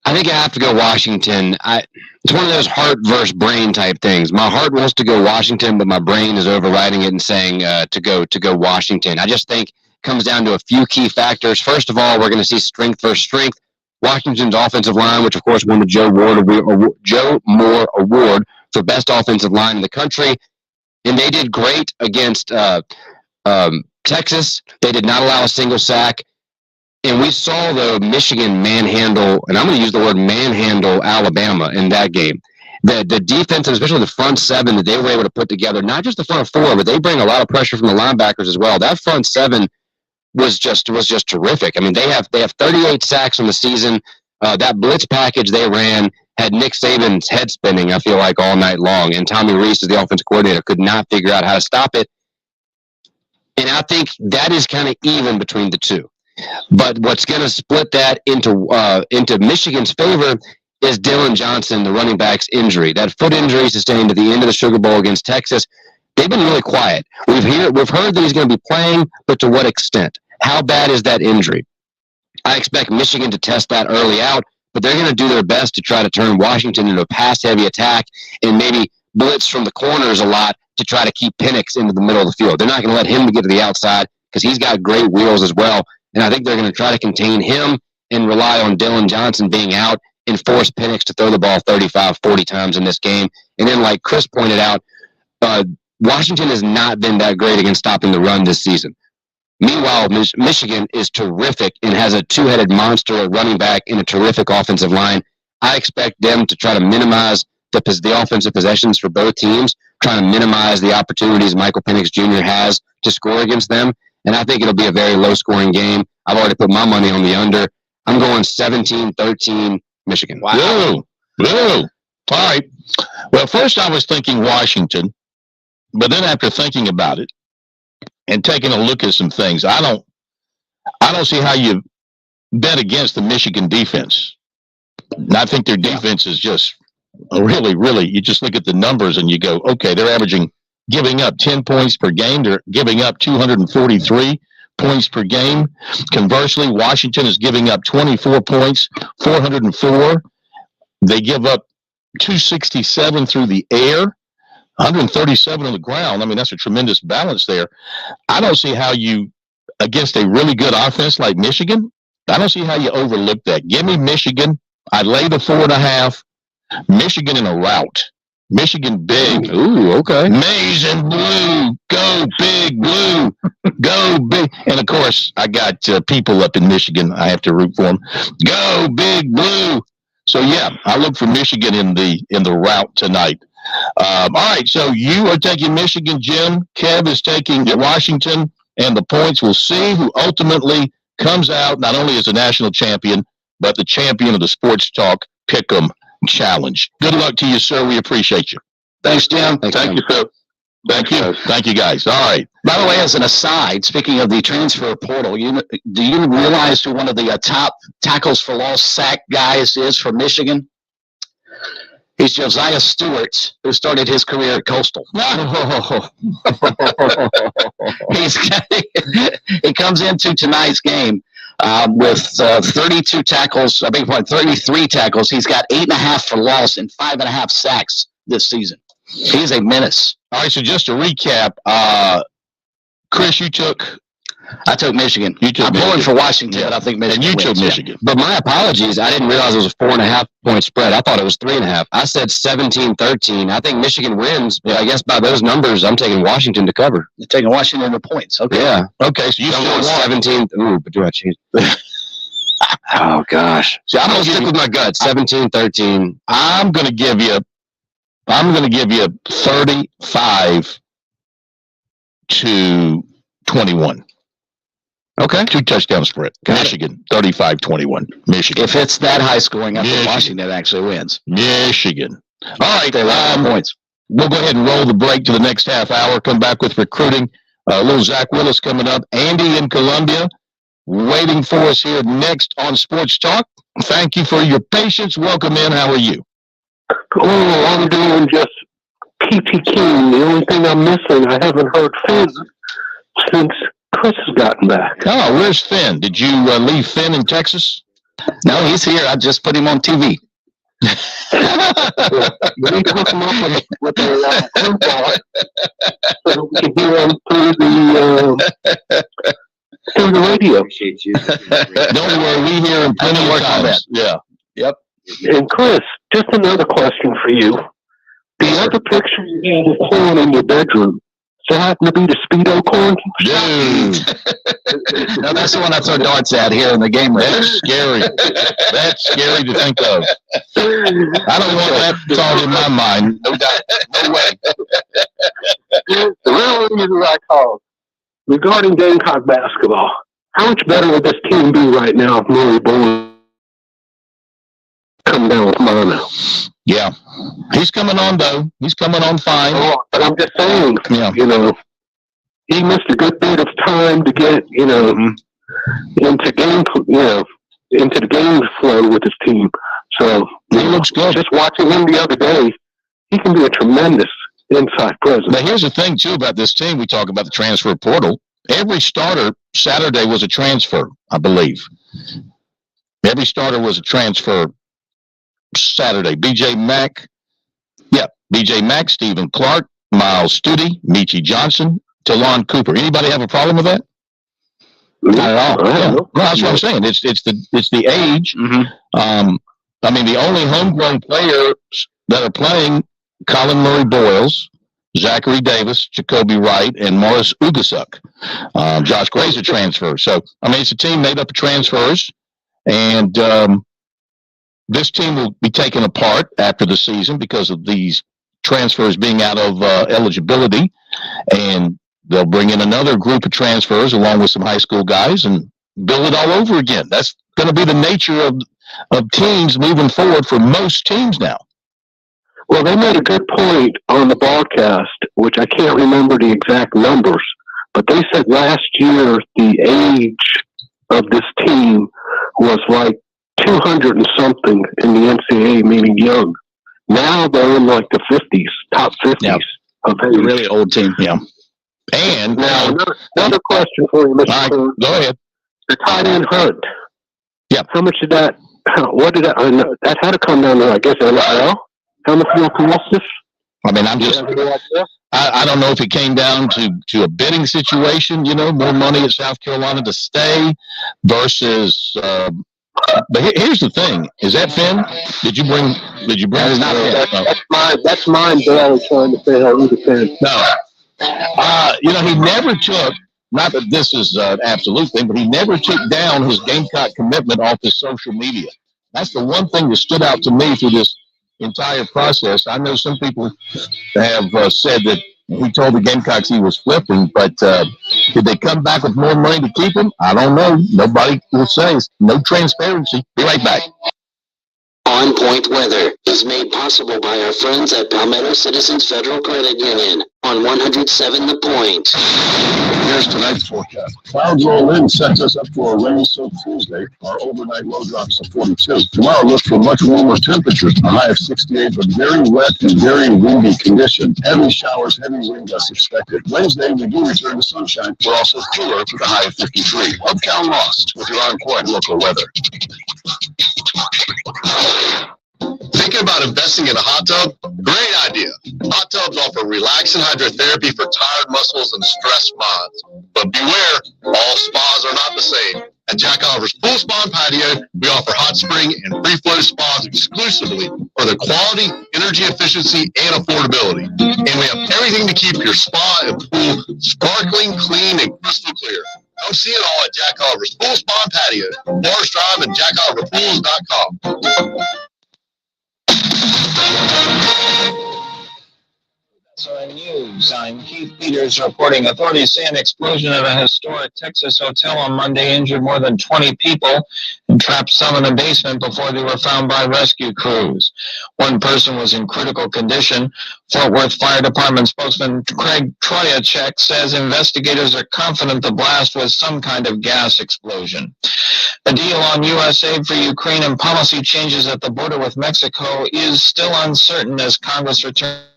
I think I have to go Washington. It's one of those heart versus brain type things. My heart wants to go Washington, but my brain is overriding it and saying to go Washington. I just think it comes down to a few key factors. First of all, we're going to see strength versus strength. Washington's offensive line, which of course won the Joe Moore Award for best offensive line in the country, and they did great against Texas. They did not allow a single sack. And we saw the Michigan manhandle, and I'm going to use the word manhandle, Alabama in that game. The defense, especially the front seven that they were able to put together, not just the front four, but they bring a lot of pressure from the linebackers as well. That front seven was just terrific. I mean, they have 38 sacks on the season. That blitz package they ran had Nick Saban's head spinning, I feel like, all night long. And Tommy Rees, as the offensive coordinator, could not figure out how to stop it. And I think that is kind of even between the two. But what's going to split that into Michigan's favor is Dylan Johnson, the running back's injury. That foot injury sustained at the end of the Sugar Bowl against Texas. They've been really quiet. We've heard that he's going to be playing, but to what extent? How bad is that injury? I expect Michigan to test that early out, but they're going to do their best to try to turn Washington into a pass-heavy attack and maybe blitz from the corners a lot to try to keep Penix into the middle of the field. They're not going to let him get to the outside because he's got great wheels as well. And I think they're going to try to contain him and rely on Dylan Johnson being out and force Penix to throw the ball 35, 40 times in this game. And then, like Chris pointed out, Washington has not been that great against stopping the run this season. Meanwhile, Michigan is terrific and has a two-headed monster at running back and a terrific offensive line. I expect them to try to minimize the offensive possessions for both teams, trying to minimize the opportunities Michael Penix Jr. has to score against them. And I think it'll be a very low-scoring game. I've already put my money on the under. I'm going 17-13 Michigan. Wow. Whoa. All right. Well, first I was thinking Washington, but then after thinking about it and taking a look at some things, I don't see how you bet against the Michigan defense. And I think their defense is just really, really, you just look at the numbers and you go, okay, they're giving up 10 points per game. They're giving up 243 points per game. Conversely, Washington is giving up 24 points, 404. They give up 267 through the air, 137 on the ground. I mean, that's a tremendous balance there. I don't see how you, against a really good offense like Michigan, I don't see how you overlook that. Give me Michigan. I'd lay the 4.5. Michigan in a rout. Michigan big. Ooh, okay. Maize and blue. Go big blue. Go big. And of course, I got people up in Michigan. I have to root for them. Go big blue. So yeah, I look for Michigan in the rout tonight. All right, so you are taking Michigan, Jim. Kev is taking Washington and the points. We'll see who ultimately comes out not only as a national champion, but the champion of the Sports Talk Pick'em Challenge. Good luck to you, sir. We appreciate you. Thanks, Jim. Thank you, sir. Thank you. Thank you, guys. All right. By the way, as an aside, speaking of the transfer portal, do you realize who one of the top tackles for loss sack guys is for Michigan? He's Josiah Stewart, who started his career at Coastal. He comes into tonight's game with 32 tackles. I beg your pardon, 33 tackles. He's got 8.5 for loss and 5.5 sacks this season. He's a menace. All right, so just to recap, Chris, I took Michigan. I'm pulling for Washington, but I think Michigan. And you took wins, Michigan. But my apologies. I didn't realize it was a 4.5 point spread. I thought it was 3.5. I said 17-13. I think Michigan wins, but I guess by those numbers, I'm taking Washington to cover. You're taking Washington to points. Okay. Yeah. Okay, so you still want 17. Ooh, but do I change? Oh, gosh. See, I'm going to stick with my gut. 17-13. I'm going to give you 35-21. Okay. 2 touchdown spread. Michigan, 35-21. Michigan. If it's that high scoring, I think Washington actually wins. Michigan. All right. They lost points. We'll go ahead and roll the break to the next half hour. Come back with recruiting. Little Zach Willis coming up. Andy in Columbia waiting for us here next on Sports Talk. Thank you for your patience. Welcome in. How are you? Oh, I'm doing just peachy keen. The only thing I'm missing, I haven't heard Finn since Chris has gotten back. Oh, where's Finn? Did you leave Finn in Texas? No, he's here. I just put him on TV. We need to hook him up with a phone call so that we can hear him through the radio. Don't worry, we hear him plenty of times. Yeah. Yep. And Chris, just another question for you. The other picture you had of corn in your bedroom, does it happen to be the Speedo corn? Dude. No, that's the one I throw darts at here in the game room. That's scary. That's scary to think of. I don't want that thought in my mind. No doubt. No way. The real reason I called, regarding Gamecock basketball, how much better would this team be right now if Murray Bowen come down with mono? Yeah. He's coming on, though. He's coming on fine. Oh, but I'm just saying, he missed a good bit of time to get, into the game flow with his team. So he looks good. Just watching him the other day, he can be a tremendous inside presence. But here's the thing, too, about this team. We talk about the transfer portal. Every starter Saturday was a transfer, I believe. Every starter was a transfer Saturday. B.J. Mack, Stephen Clark, Miles Studi, Michi Johnson, Talon Cooper. Anybody have a problem with that? Not at all. Yeah. No, that's what I'm saying. It's the age. Mm-hmm. The only homegrown players that are playing, Colin Murray Boyles, Zachary Davis, Jacoby Wright, and Morris Ugasuk. Josh Gray's a transfer. So, it's a team made up of transfers, and this team will be taken apart after the season because of these transfers being out of eligibility, and they'll bring in another group of transfers along with some high school guys and build it all over again. That's going to be the nature of teams moving forward for most teams now. Well, they made a good point on the broadcast, which I can't remember the exact numbers, but they said last year the age of this team was like 200 and something in the NCAA, meaning young. Now they're in like the 50s, top 50s of age. Really old team. Yeah. And now another question for you, Mr. Go ahead. The tight end Hunt. Yeah. How much did that? What did that? I know that had to come down to, I guess, NFL. How much more cost this? I'm just. I don't know if it came down to a bidding situation. More money at South Carolina to stay versus. But here's the thing: is that Finn? Did you bring? That is not Finn. That's mine. Barely trying to say how to Finn. No. He never took. Not that this is an absolute thing, but he never took down his Gamecock commitment off his social media. That's the one thing that stood out to me through this entire process. I know some people have said that He told the Gamecocks he was flipping, but did they come back with more money to keep him? I don't know. Nobody will say. No transparency. Be right back. On Point Weather is made possible by our friends at Palmetto Citizens Federal Credit Union on 107 The Point. Here's tonight's forecast. Clouds roll in, sets us up for a rain-soaked Tuesday. Our overnight low drops to 42. Tomorrow looks for much warmer temperatures, a high of 68, but very wet and very windy condition. Heavy showers, heavy wind gusts expected. Wednesday, we do return to sunshine. We're also cooler with a high of 53. Uptown Lost with your On Point local weather. Thinking about investing in a hot tub? Great idea. Hot tubs offer relaxing hydrotherapy for tired muscles and stressed minds. But beware, all spas are not the same. At Jack Oliver's Pool Spa and Patio, we offer hot spring and free flow spas exclusively for the quality, energy efficiency, and affordability. And we have everything to keep your spa and pool sparkling, clean, and crystal clear. Come see it all at Jack Oliver's Pool Spa and Patio, Morris Drive and JackOliverPools.com. So news, I'm Keith Peters reporting authorities say an explosion at a historic Texas hotel on Monday injured more than 20 people and trapped some in the basement before they were found by rescue crews. One person was in critical condition. Fort Worth Fire Department spokesman Craig Troyacek says investigators are confident the blast was some kind of gas explosion. The deal on U.S. aid for Ukraine and policy changes at the border with Mexico is still uncertain as Congress returns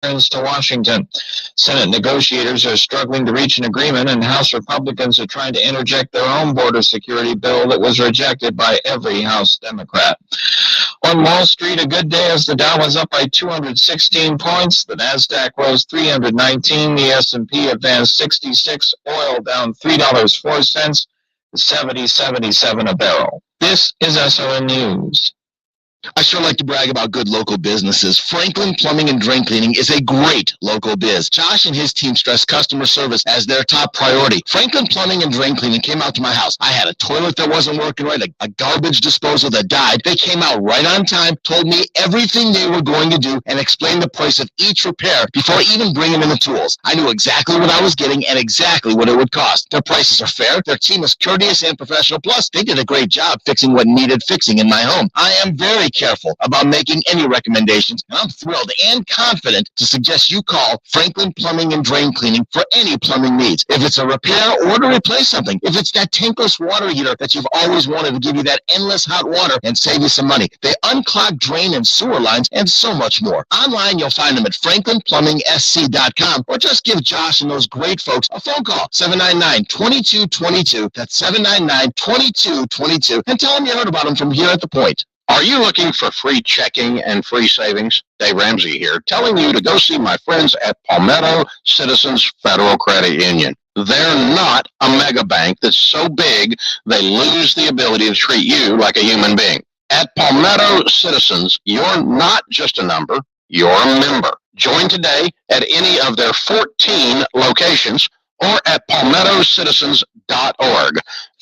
to Washington. Senate negotiators are struggling to reach an agreement, and House Republicans are trying to interject their own border security bill that was rejected by every House Democrat. On Wall Street, a good day as the Dow was up by 216 points. The Nasdaq rose 319. The S&P advanced 66. Oil down $3.04 to $70.77 a barrel. This is SRN News. I sure like to brag about good local businesses. Franklin Plumbing and Drain Cleaning is a great local biz. Josh and his team stress customer service as their top priority. Franklin Plumbing and Drain Cleaning came out to my house. I had a toilet that wasn't working right, a garbage disposal that died. They came out right on time, told me everything they were going to do, and explained the price of each repair before even bringing in the tools. I knew exactly what I was getting and exactly what it would cost. Their prices are fair. Their team is courteous and professional. Plus, they did a great job fixing what needed fixing in my home. I am very careful about making any recommendations, and I'm thrilled and confident to suggest you call Franklin Plumbing and Drain Cleaning for any plumbing needs. If it's a repair or to replace something, if it's that tankless water heater that you've always wanted to give you that endless hot water and save you some money, they unclog drain and sewer lines and so much more. Online, you'll find them at franklinplumbing.sc.com, or just give Josh and those great folks a phone call, 799-2222. That's 799-2222, and tell them you heard about them from here at The Point. Are you looking for free checking and free savings? Dave Ramsey here, telling you to go see my friends at Palmetto Citizens Federal Credit Union. They're not a mega bank that's so big they lose the ability to treat you like a human being. At Palmetto Citizens, you're not just a number, you're a member. Join today at any of their 14 locations or at palmettocitizens.org.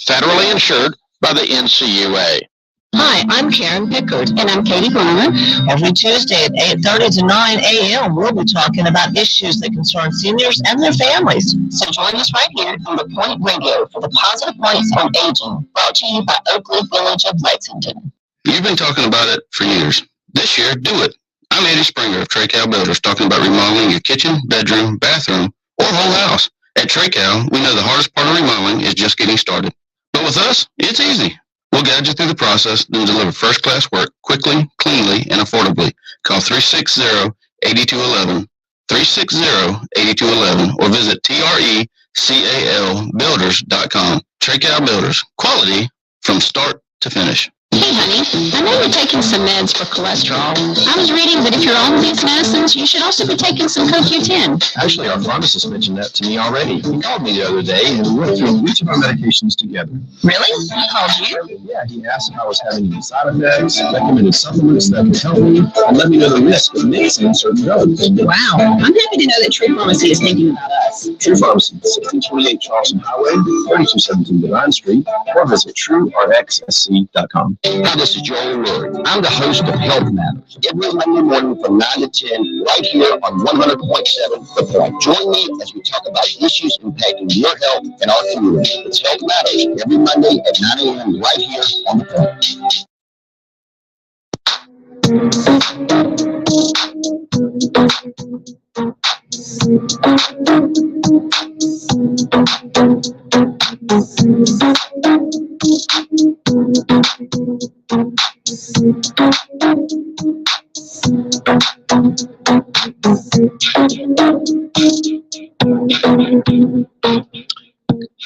Federally insured by the NCUA. Hi, I'm Karen Pickard. And I'm Katie Bowman. Every Tuesday at 8:30 to 9 a.m., we'll be talking about issues that concern seniors and their families. So join us right here on The Point Radio for the Positive Points on Aging, brought to you by Oakland Village of Lexington. You've been talking about it for years. This year, do it. I'm Eddie Springer of Trey-Cal Builders, talking about remodeling your kitchen, bedroom, bathroom, or whole house. At Trey-Cal, we know the hardest part of remodeling is just getting started. But with us, it's easy. We'll guide you through the process, then deliver first-class work quickly, cleanly, and affordably. Call 360-8211, 360-8211, or visit TRECALbuilders.com. Trey-Cal Builders, quality from start to finish. Hey, honey, I know you're taking some meds for cholesterol. I was reading that if you're on these medicines, you should also be taking some CoQ10. Actually, our pharmacist mentioned that to me already. He called me the other day, and we went through each of our medications together. Really? He called you? Yeah, he asked if I was having any side effects, recommended supplements that could help me, and let me know the risk of mixing certain drugs. Wow. I'm happy to know that True Pharmacy is thinking about us. True Pharmacy, 1628 Charleston Highway, 3217 Divine Street, or visit TrueRxSC.com. Hi, this is Joel Lurie. I'm the host of Health Matters every Monday morning from 9 to 10 right here on 100.7 The Point. Join me as we talk about issues impacting your health and our community. It's Health Matters every Monday at 9 a.m. right here on The Point.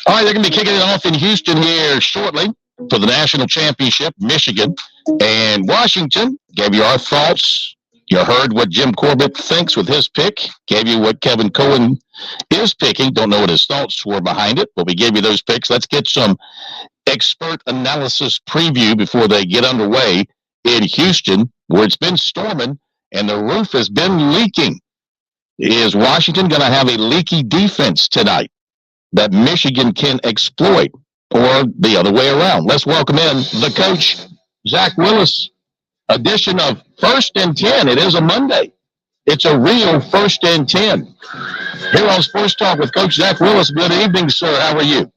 All right, they're going to be kicking it off in Houston here shortly for the national championship, Michigan and Washington. Gave you our thoughts. You heard what Jim Corbett thinks with his pick. Gave you what Kevin Cohen is picking. Don't know what his thoughts were behind it, but we gave you those picks. Let's get some expert analysis preview before they get underway in Houston, where it's been storming and the roof has been leaking. Is Washington going to have a leaky defense tonight that Michigan can exploit, or the other way around? Let's welcome in the coach, Zach Willis, edition of First and 10. It is a Monday. It's a real First and 10. Here on Sports Talk with Coach Zach Willis. Good evening, sir. How are you?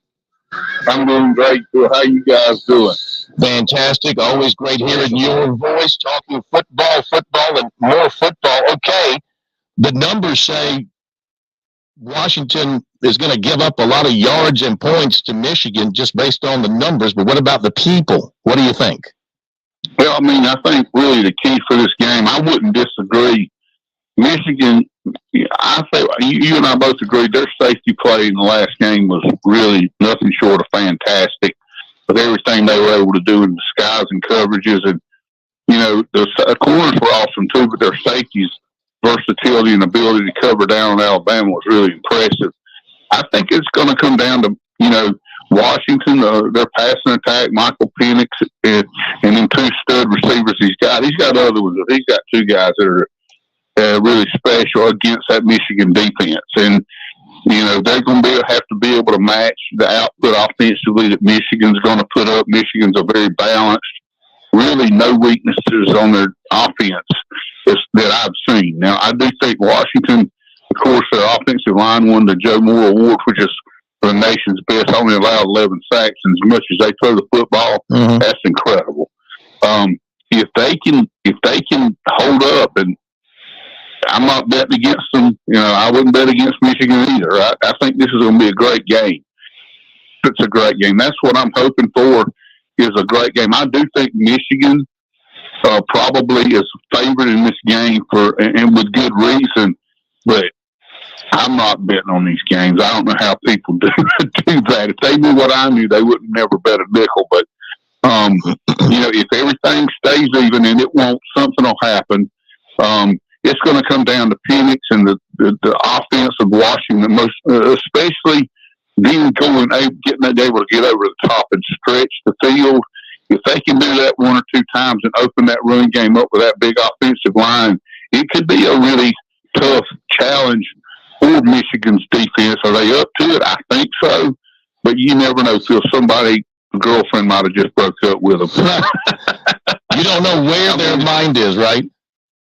I'm doing great. How you guys doing? Fantastic. Always great hearing your voice, talking football, and more football. Okay, the numbers say Washington is going to give up a lot of yards and points to Michigan just based on the numbers, but what about the people? What do you think? Well, I mean, I think really the key for this game, I wouldn't disagree. Michigan, I say you and I both agree their safety play in the last game was really nothing short of fantastic with everything they were able to do in disguise and coverages. And, you know, the corners were awesome too, but their safeties' versatility and ability to cover down on Alabama was really impressive. I think it's going to come down to, you know, Washington, their passing attack, Michael Penix, and then two stud receivers he's got. He's got other ones. He's got two guys that are really special against that Michigan defense. And, you know, they're going to have to be able to match the output offensively that Michigan's going to put up. Michigan's a very balanced, really no weaknesses on their offense that I've seen. Now, I do think Washington, of course, their offensive line won the Joe Moore Award, which is the nation's best, only allowed 11 sacks. And as much as they throw the football, that's incredible. If they can hold up, and I'm not betting against them, you know, I wouldn't bet against Michigan either. I think this is going to be a great game. It's a great game. That's what I'm hoping for, is a great game. I do think Michigan probably is favored in this game and with good reason, but I'm not betting on these games. I don't know how people do that. If they knew what I knew, they wouldn't never bet a nickel. But, you know, if everything stays even, and it won't, something will happen. It's going to come down to Penix and the offense of Washington, especially getting able to get over the top and stretch the field. If they can do that one or two times and open that run game up with that big offensive line, it could be a really tough challenge for Michigan's defense. Are they up to it? I think so. But you never know. Phil, somebody's girlfriend might have just broke up with them. You don't know where their mind is, right?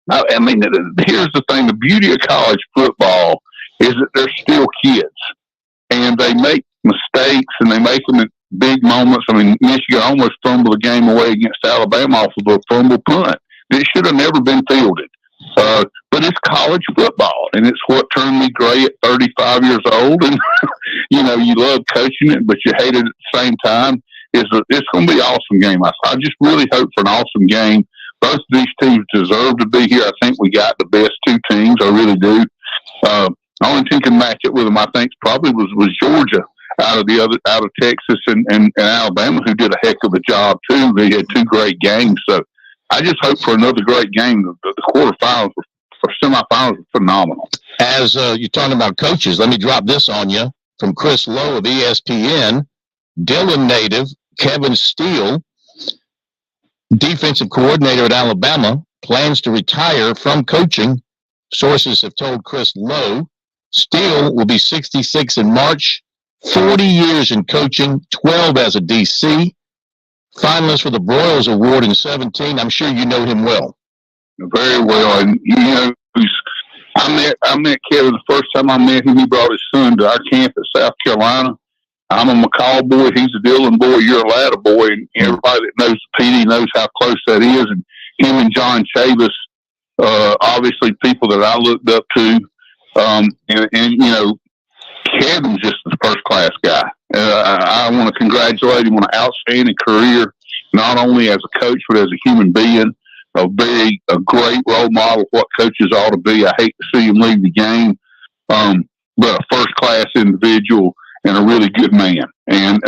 I mean, here's the thing. The beauty of college football is that they're still kids. And they make mistakes, and they make them in big moments. I mean, Michigan almost fumbled a game away against Alabama off of a fumble punt. It should have never been fielded. But it's college football, and it's what turned me gray at 35 years old. And, you know, you love coaching it, but you hate it at the same time. It's going to be an awesome game. I just really hope for an awesome game. Both of these teams deserve to be here. I think we got the best two teams. I really do. The only team can match it with them, I think, probably was Georgia out of Texas and Alabama, who did a heck of a job too. They had two great games. So I just hope for another great game. The quarterfinals or semifinals are phenomenal. As you're talking about coaches, let me drop this on you from Chris Lowe of ESPN. Dillon native Kevin Steele, defensive coordinator at Alabama, plans to retire from coaching. Sources have told Chris Lowe Steele will be 66 in March, 40 years in coaching, 12 as a DC, finalist for the Broyles Award in 2017. I'm sure you know him well. Very well. And, I met Kevin the first time I met him. He brought his son to our camp at South Carolina. I'm a McCall boy. He's a Dillon boy. You're a Latta boy. And everybody that knows the PD knows how close that is. And him and John Chavis, obviously people that I looked up to. Kevin's just a first-class guy. I want to congratulate him on an outstanding career, not only as a coach, but as a human being. A great role model of what coaches ought to be. I hate to see him leave the game, but a first-class individual and a really good man, and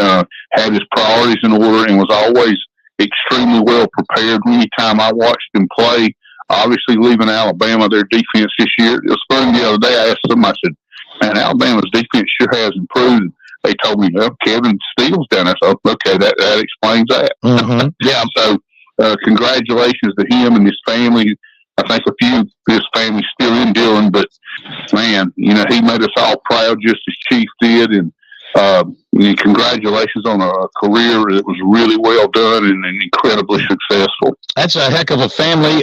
had his priorities in order and was always extremely well prepared. Anytime I watched him play, obviously leaving Alabama, their defense this year, it was funny the other day, I asked them, I said, man, Alabama's defense sure has improved. They told me, well, Kevin Steele's down there. So, okay, that explains that. Mm-hmm. Yeah. So, congratulations to him and his family. I think a few of his family still in Dillon, but man, he made us all proud just as Chief did. And congratulations on a career that was really well done and incredibly successful. That's a heck of a family,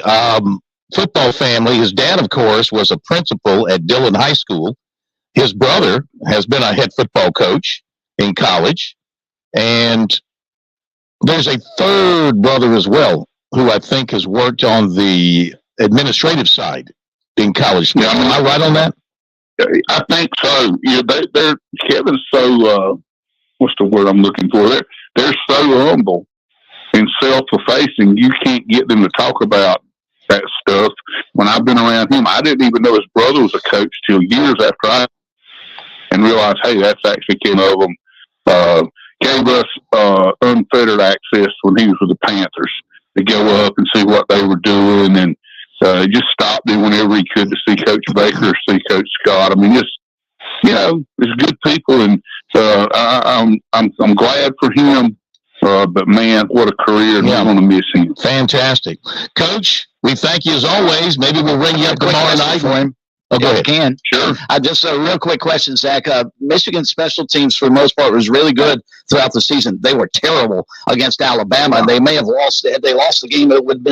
football family. His dad, of course, was a principal at Dillon High School. His brother has been a head football coach in college. And there's a third brother as well, who I think has worked on the administrative side in college. Yeah, am I right on that? I think so. They're Kevin's so what's the word I'm looking for? They're so humble and self-effacing. You can't get them to talk about that stuff. When I've been around him, I didn't even know his brother was a coach till years after and realized, hey, that's actually Ken of them. Gave us unfettered access when he was with the Panthers to go up and see what they were doing, and just stopped in whenever he could to see Coach Baker or see Coach Scott. I mean, it's good people, and I'm glad for him. But man, what a career! And we're going to miss him. Fantastic, Coach. We thank you as always. Maybe we'll ring you up tomorrow night for him. Oh, go ahead. Can. Sure. Just a real quick question, Zach. Michigan's special teams, for the most part, was really good throughout the season. They were terrible against Alabama. They may have lost. Had they lost the game, it would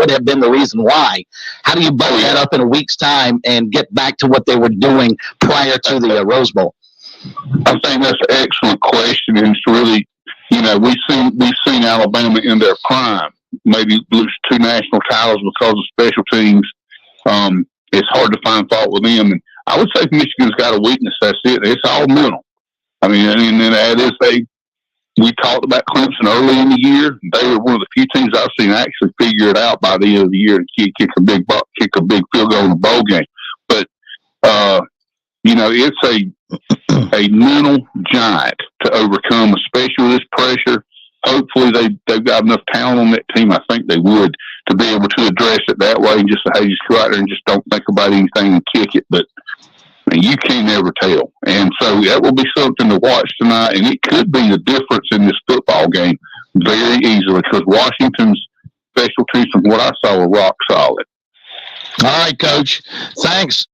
have been the reason why. How do you buck that up in a week's time and get back to what they were doing prior to the Rose Bowl? I think that's an excellent question, and it's really, we've seen Alabama in their prime, maybe lose 2 national titles because of special teams. It's hard to find fault with them. And I would say Michigan's got a weakness. That's it. It's all mental. I mean, and then that is we talked about Clemson early in the year. They were one of the few teams I've seen actually figure it out by the end of the year and kick a big field goal in the bowl game. But, it's a mental giant to overcome, especially with this pressure. Hopefully they've got enough talent on that team. I think they would, to be able to address it that way and just say, hey, just go out there and just don't think about anything and kick it. But you can't ever tell. And so that will be something to watch tonight. And it could be the difference in this football game very easily, because Washington's special teams, from what I saw, were rock solid. All right, Coach. Thanks.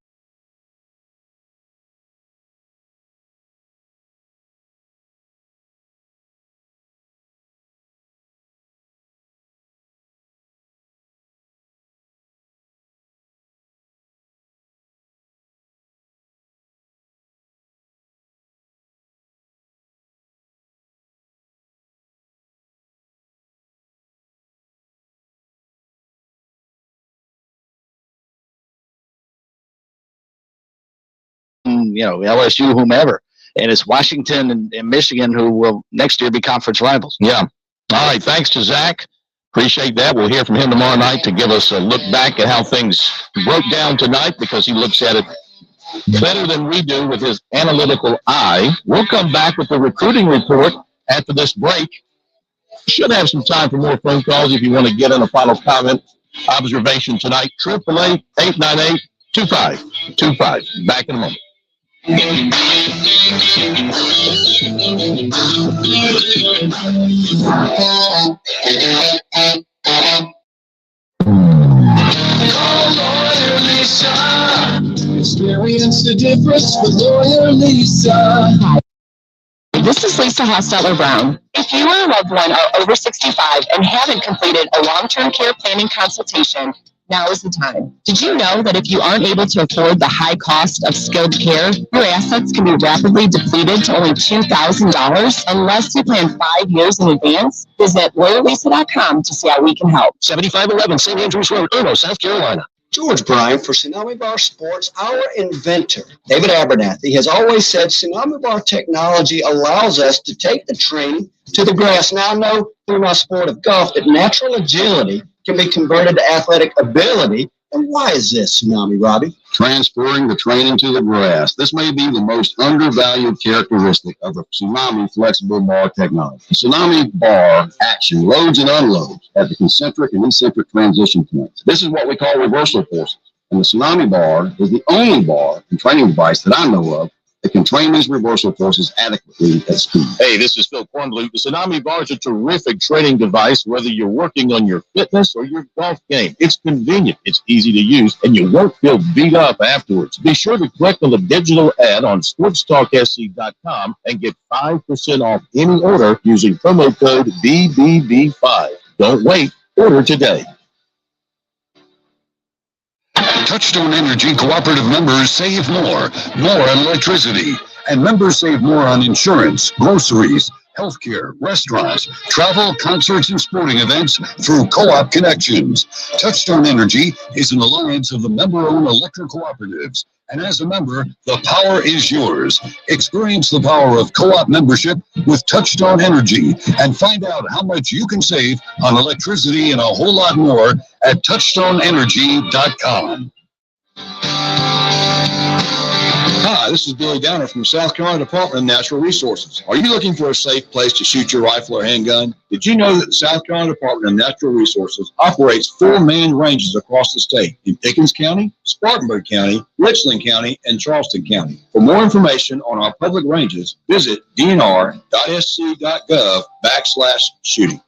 LSU, whomever. And it's Washington and Michigan who will next year be conference rivals. Yeah. All right. Thanks to Zach. Appreciate that. We'll hear from him tomorrow night to give us a look back at how things broke down tonight, because he looks at it better than we do with his analytical eye. We'll come back with the recruiting report after this break. Should have some time for more phone calls if you want to get in a final comment, observation tonight. 888-898-2525. Back in a moment. Experience the difference with Lawyer Lisa. This is Lisa Hostetler-Brown. If you or a loved one are over 65 and haven't completed a long-term care planning consultation, now is the time. Did you know that if you aren't able to afford the high cost of skilled care, your assets can be rapidly depleted to only $2,000 unless you plan 5 years in advance? Visit LawyerLisa.com to see how we can help. 7511 St. Andrews Road, Irmo, South Carolina. George Bryan for Tsunami Bar Sports, our inventor, David Abernathy, has always said Tsunami Bar technology allows us to take the training to the grass. Now I know through my sport of golf that natural agility can be converted to athletic ability. And why is this, Tsunami, Robbie? Transferring the training to the grass. This may be the most undervalued characteristic of the Tsunami flexible bar technology. The Tsunami bar action loads and unloads at the concentric and eccentric transition points. This is what we call reversal forces. And the Tsunami bar is the only bar and training device that I know of that can train these reversal forces adequately at speed. Hey, this is Phil Kornbluth. The Tsunami Bar is a terrific training device, whether you're working on your fitness or your golf game. It's convenient, it's easy to use, and you won't feel beat up afterwards. Be sure to click on the digital ad on SportsTalkSC.com and get 5% off any order using promo code BBB5. Don't wait, order today. Touchstone Energy Cooperative members save more on electricity. And members save more on insurance, groceries, healthcare, restaurants, travel, concerts, and sporting events through Co-op Connections. Touchstone Energy is an alliance of the member-owned electric cooperatives. And as a member, the power is yours. Experience the power of co-op membership with Touchstone Energy and find out how much you can save on electricity and a whole lot more at touchstoneenergy.com. Hi, this is Billy Downer from the South Carolina Department of Natural Resources. Are you looking for a safe place to shoot your rifle or handgun? Did you know that the South Carolina Department of Natural Resources operates 4 main ranges across the state in Pickens County, Spartanburg County, Richland County, and Charleston County? For more information on our public ranges, visit dnr.sc.gov/shooting.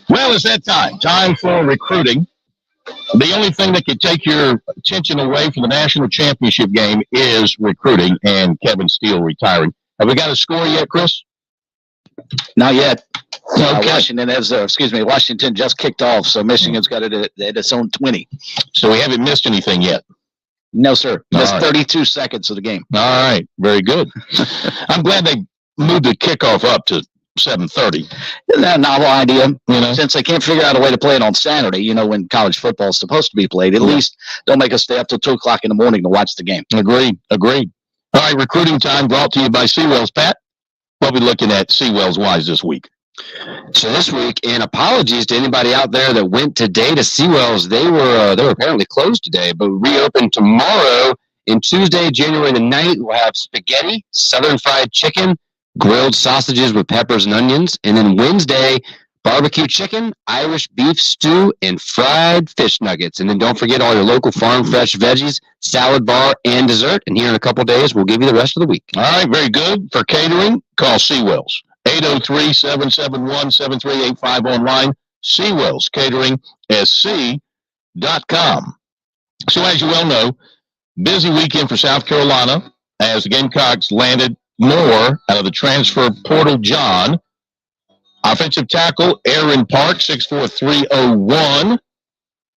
Well, it's that time for recruiting. The only thing that could take your attention away from the national championship game is recruiting and Kevin Steele retiring. Have we got a score yet, Chris? Not yet. Okay. Washington just kicked off, so Michigan's got it at its own 20. So we haven't missed anything yet? No, sir. Just right. 32 seconds of the game. All right. Very good. I'm glad they moved the kickoff up to 7:30. Isn't that a novel idea? Since they can't figure out a way to play it on Saturday, when college football is supposed to be played, at least don't make us stay up till 2 o'clock in the morning to watch the game. Agreed. All right, recruiting time brought to you by Seawells. Pat, what are we looking at Seawells wise this week? So this week, and apologies to anybody out there that went today to Seawells. They were apparently closed today, but reopen tomorrow. And Tuesday, January the 9th, we'll have spaghetti, southern fried chicken, grilled sausages with peppers and onions. And then Wednesday, barbecue chicken, Irish beef stew, and fried fish nuggets. And then don't forget all your local farm fresh veggies, salad bar, and dessert. And here in a couple of days, we'll give you the rest of the week. All right, very good. For catering, call Seawells. 803-771-7385 online. Seawells Catering, SC.com. So as you well know, busy weekend for South Carolina as the Gamecocks landed more out of the transfer portal. John, offensive tackle Aaron Park, 6'4", 301,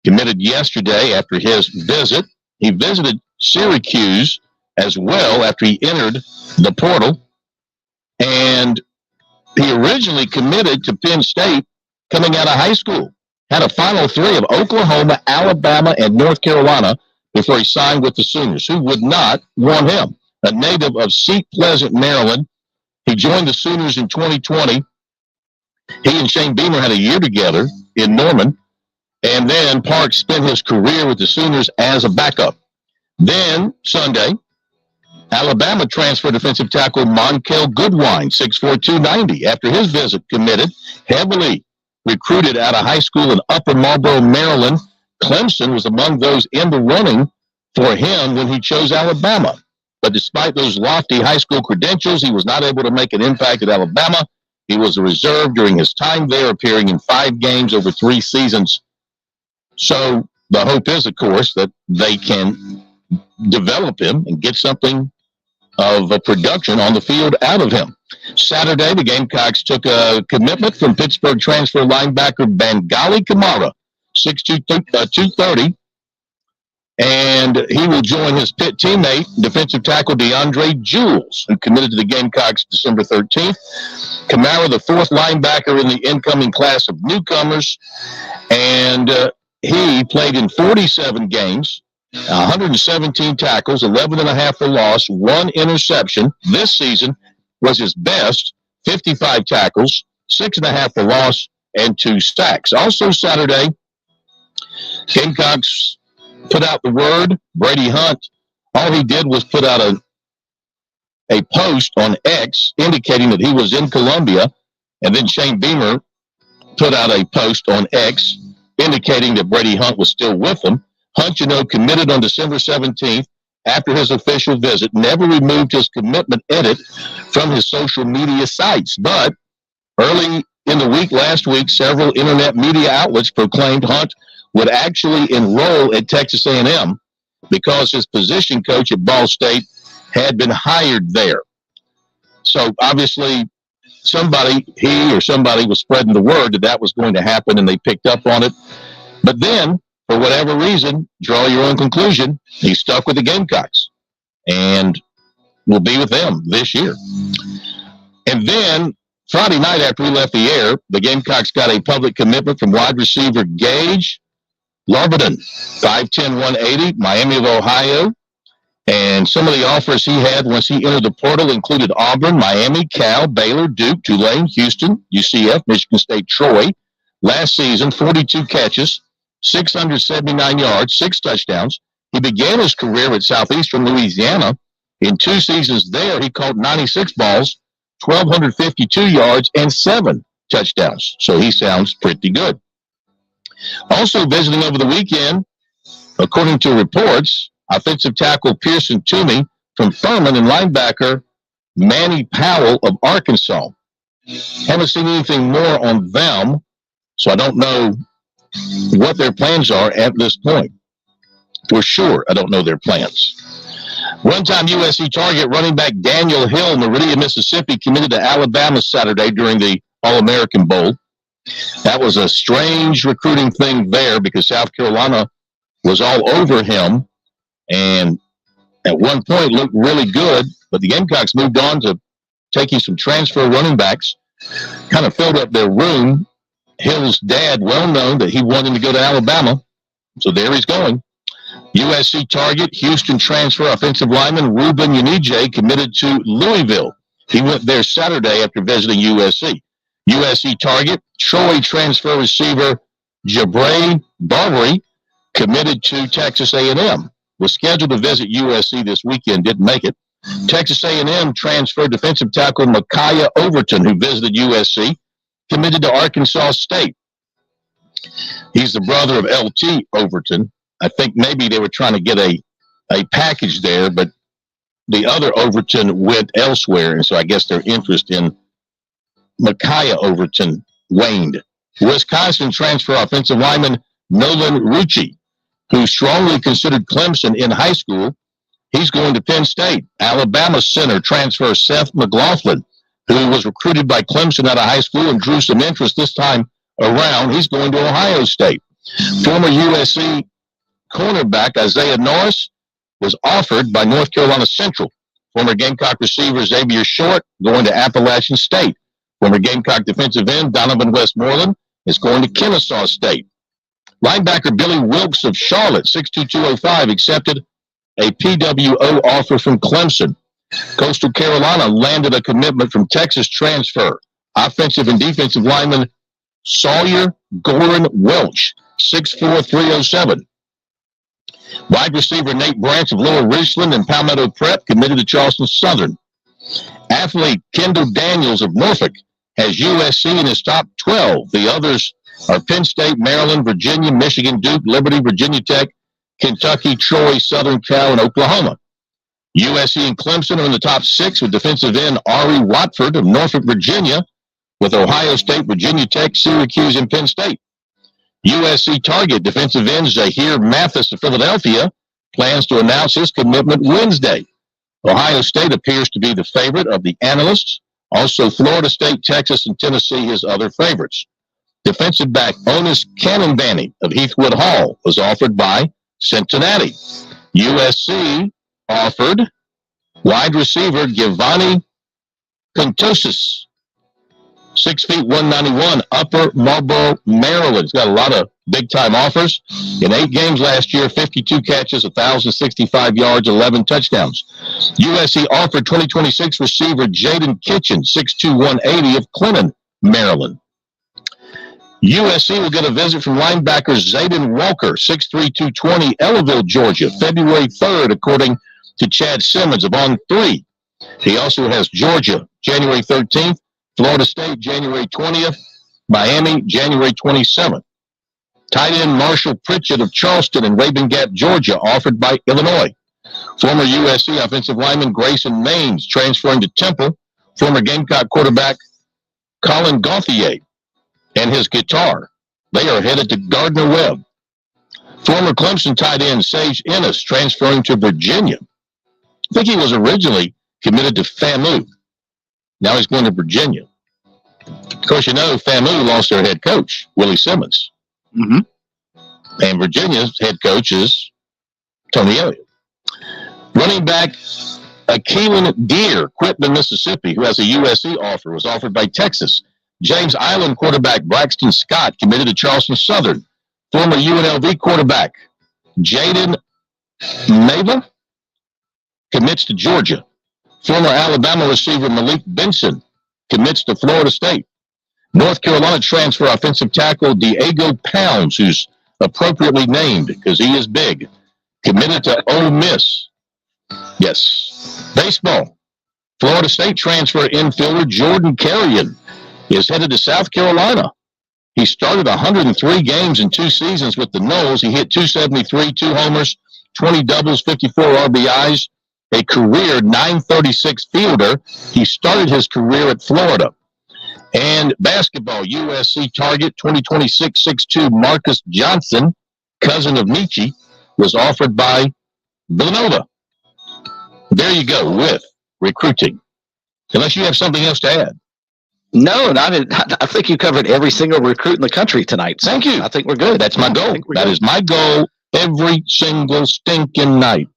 committed yesterday after his visit. He visited Syracuse as well after he entered the portal. And he originally committed to Penn State coming out of high school. Had a final 3 of Oklahoma, Alabama, and North Carolina before he signed with the Sooners, who would not want him. A native of Seat Pleasant, Maryland. He joined the Sooners in 2020. He and Shane Beamer had a year together in Norman. And then Park spent his career with the Sooners as a backup. Then, Sunday, Alabama transfer defensive tackle Monkel Goodwine, 6'4", 290, after his visit committed, heavily recruited out of high school in Upper Marlboro, Maryland. Clemson was among those in the running for him when he chose Alabama. But despite those lofty high school credentials, he was not able to make an impact at Alabama. He was a reserve during his time there, appearing in 5 games over 3 seasons. So the hope is, of course, that they can develop him and get something of a production on the field out of him. Saturday, the Gamecocks took a commitment from Pittsburgh transfer linebacker Bengali Kamara, 6'2", 230, and he will join his Pitt teammate, defensive tackle DeAndre Jules, who committed to the Gamecocks December 13th. Kamara, the 4th linebacker in the incoming class of newcomers, and he played in 47 games, 117 tackles, 11.5 for loss, 1 interception. This season was his best, 55 tackles, 6.5 for loss, and 2 sacks. Also Saturday, Gamecocks put out the word. Brady Hunt, all he did was put out a post on X indicating that he was in Columbia, and then Shane Beamer put out a post on X indicating that Brady Hunt was still with them. Hunt, committed on December 17th after his official visit, never removed his commitment edit from his social media sites. But early in the week, last week, several internet media outlets proclaimed Hunt would actually enroll at Texas A&M because his position coach at Ball State had been hired there. So obviously he or somebody was spreading the word that that was going to happen, and they picked up on it. But then, for whatever reason, draw your own conclusion, he stuck with the Gamecocks and will be with them this year. And then Friday night after we left the air, the Gamecocks got a public commitment from wide receiver Gage Larberton, 5'10", 180, Miami of Ohio. And some of the offers he had once he entered the portal included Auburn, Miami, Cal, Baylor, Duke, Tulane, Houston, UCF, Michigan State, Troy. Last season, 42 catches, 679 yards, 6 touchdowns. He began his career at Southeastern Louisiana. In 2 seasons there, he caught 96 balls, 1,252 yards, and 7 touchdowns. So he sounds pretty good. Also visiting over the weekend, according to reports, offensive tackle Pearson Toomey from Furman and linebacker Manny Powell of Arkansas. Haven't seen anything more on them, so I don't know what their plans are at this point. For sure, I don't know their plans. One-time USC target running back Daniel Hill, Meridian, Mississippi, committed to Alabama Saturday during the All-American Bowl. That was a strange recruiting thing there because South Carolina was all over him and at one point looked really good, but the Gamecocks moved on to taking some transfer running backs, kind of filled up their room. Hill's dad, well known that he wanted to go to Alabama, so there he's going. USC target, Houston transfer offensive lineman Ruben Unije committed to Louisville. He went there Saturday after visiting USC. USC target, Troy transfer receiver Jabray Barbary committed to Texas A&M. Was scheduled to visit USC this weekend, didn't make it. Texas A&M transfer defensive tackle Micaiah Overton, who visited USC, committed to Arkansas State. He's the brother of LT Overton. I think maybe they were trying to get a package there, but the other Overton went elsewhere, and so I guess their interest in Micaiah Overton waned. Wisconsin transfer offensive lineman Nolan Rucci, who strongly considered Clemson in high school. He's going to Penn State. Alabama center transfer Seth McLaughlin, who was recruited by Clemson out of high school and drew some interest this time around. He's going to Ohio State. Former USC cornerback Isaiah Norris was offered by North Carolina Central. Former Gamecock receiver Xavier Short going to Appalachian State. Former Gamecock defensive end Donovan Westmoreland is going to Kennesaw State. Linebacker Billy Wilkes of Charlotte, 6'2", 205, accepted a PWO offer from Clemson. Coastal Carolina landed a commitment from Texas transfer. Offensive and defensive lineman Sawyer Goran Welch, 6'4", 307. Wide receiver Nate Branch of Lower Richland and Palmetto Prep committed to Charleston Southern. Athlete Kendall Daniels of Norfolk has USC in his top 12. The others are Penn State, Maryland, Virginia, Michigan, Duke, Liberty, Virginia Tech, Kentucky, Troy, Southern Cal, and Oklahoma. USC and Clemson are in the top 6 with defensive end Ari Watford of Norfolk, Virginia, with Ohio State, Virginia Tech, Syracuse, and Penn State. USC target defensive end Zahir Mathis of Philadelphia plans to announce his commitment Wednesday. Ohio State appears to be the favorite of the analysts. Also, Florida State, Texas, and Tennessee his other favorites. Defensive back Onis Cannonbanny of Heathwood Hall was offered by Cincinnati. USC offered wide receiver Giovanni Contosis, 6 feet 191, Upper Marlboro, Maryland. He's got a lot of big-time offers. In 8 games last year, 52 catches, 1,065 yards, 11 touchdowns. USC offered 2026 receiver Jaden Kitchen, 6'2", 180 of Clinton, Maryland. USC will get a visit from linebacker Zayden Walker, 6'3", 220, Ellaville, Georgia, February 3rd, according to Chad Simmons of On 3. He also has Georgia, January 13th, Florida State, January 20th, Miami, January 27th. Tight end Marshall Pritchett of Charleston and Raven Gap, Georgia, offered by Illinois. Former USC offensive lineman Grayson Maines transferring to Temple. Former Gamecock quarterback Colin Gauthier and his guitar. They are headed to Gardner-Webb. Former Clemson tight end Sage Ennis transferring to Virginia. I think he was originally committed to FAMU. Now he's going to Virginia. Of course, you know, FAMU lost their head coach, Willie Simmons. Mm-hmm. And Virginia's head coach is Tony Elliott. Running back Keelan Deere, Quitman, Mississippi, who has a USC offer, was offered by Texas. James Island quarterback Braxton Scott committed to Charleston Southern. Former UNLV quarterback Jaden Nava commits to Georgia. Former Alabama receiver Malik Benson commits to Florida State. North Carolina transfer offensive tackle Diego Pounds, who's appropriately named because he is big, committed to Ole Miss. Yes. Baseball. Florida State transfer infielder Jordan Carrion is headed to South Carolina. He started 103 games in 2 seasons with the Noles. He hit 273, 2 homers, 20 doubles, 54 RBIs, a career 936 fielder. He started his career at Florida. And basketball, USC target 2026 6'2" Marcus Johnson, cousin of Michi, was offered by Villanova. There you go with recruiting. Unless you have something else to add. No, I think you covered every single recruit in the country tonight. So thank you. I think we're good. That's my goal. That is my goal every single stinking night.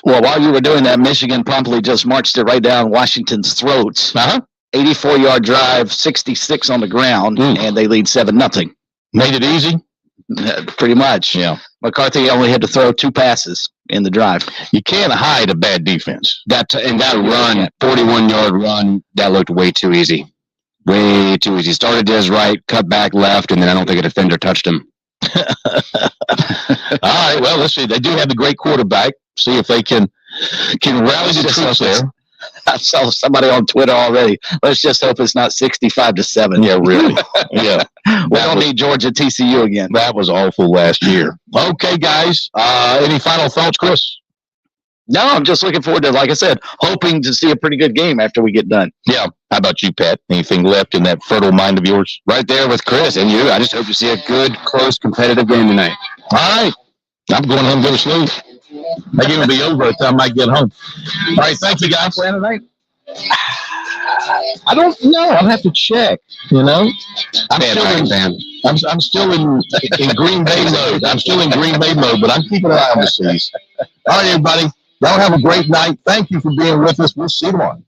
Well, while you were doing that, Michigan promptly just marched it right down Washington's throats. 84-yard drive, 66 on the ground, and they lead 7-0. Made it easy? Pretty much. Yeah. McCarthy only had to throw 2 passes in the drive. You can't hide a bad defense. That run, 41-yard run, that looked way too easy. Way too easy. Started to his right, cut back left, and then I don't think a defender touched him. All right, well, let's see. They do have the great quarterback. See if they can rally the troops there. I saw somebody on Twitter already. Let's just hope it's not 65-7. Yeah, really. Yeah. We don't need Georgia TCU again. That was awful last year. Okay, guys. Any final thoughts, Chris? No, I'm just looking forward to, like I said, hoping to see a pretty good game after we get done. Yeah. How about you, Pat? Anything left in that fertile mind of yours? Right there with Chris and you. I just hope to see a good, close, competitive game tonight. All right. I'm going home to go to sleep. My game will be over by the time I get home. All right. Thank you, guys. Plan tonight? I don't know. I'll have to check, you know. I'm still in Green Bay mode. I'm still in Green Bay mode, but I'm keeping an eye on the C's. All right, everybody. Y'all have a great night. Thank you for being with us. We'll see you tomorrow.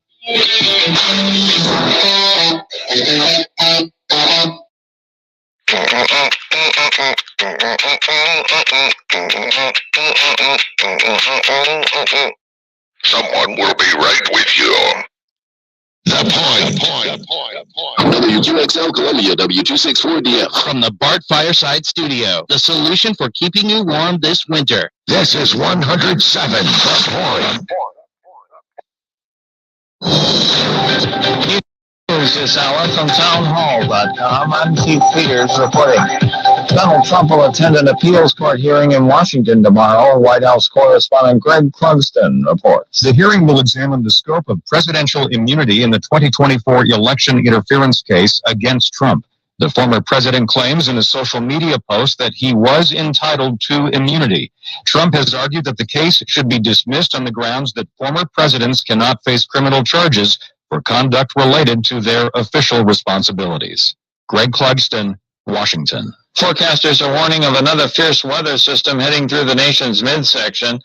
Someone will be right with you. WQXL Columbia, W264DF. From the Bart Fireside Studio, the solution for keeping you warm this winter. This is 107, The Point. News this hour from townhall.com. I'm Keith Peters reporting. Donald Trump will attend an appeals court hearing in Washington tomorrow. White House correspondent Greg Clugston reports. The hearing will examine the scope of presidential immunity in the 2024 election interference case against Trump. The former president claims in a social media post that he was entitled to immunity. Trump has argued that the case should be dismissed on the grounds that former presidents cannot face criminal charges for conduct related to their official responsibilities. Greg Clugston, Washington. Forecasters are warning of another fierce weather system heading through the nation's midsection.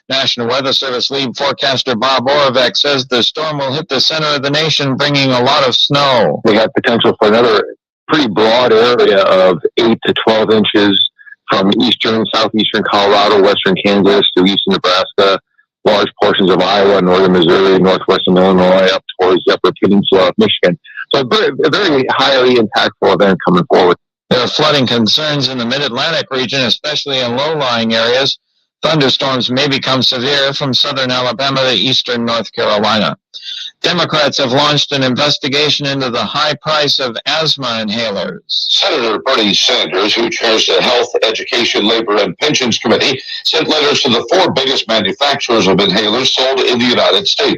National Weather Service lead forecaster Bob Oravec says the storm will hit the center of the nation, bringing a lot of snow. We have potential for another pretty broad area of 8 to 12 inches from eastern, southeastern Colorado, western Kansas to eastern Nebraska, large portions of Iowa, northern Missouri, northwestern Illinois, up towards the upper peninsula of Michigan. So a very highly impactful event coming forward. There are flooding concerns in the mid-Atlantic region, especially in low-lying areas. Thunderstorms may become severe from southern Alabama to eastern North Carolina. Democrats have launched an investigation into the high price of asthma inhalers. Senator Bernie Sanders, who chairs the Health, Education, Labor, and Pensions Committee, sent letters to the 4 biggest manufacturers of inhalers sold in the United States.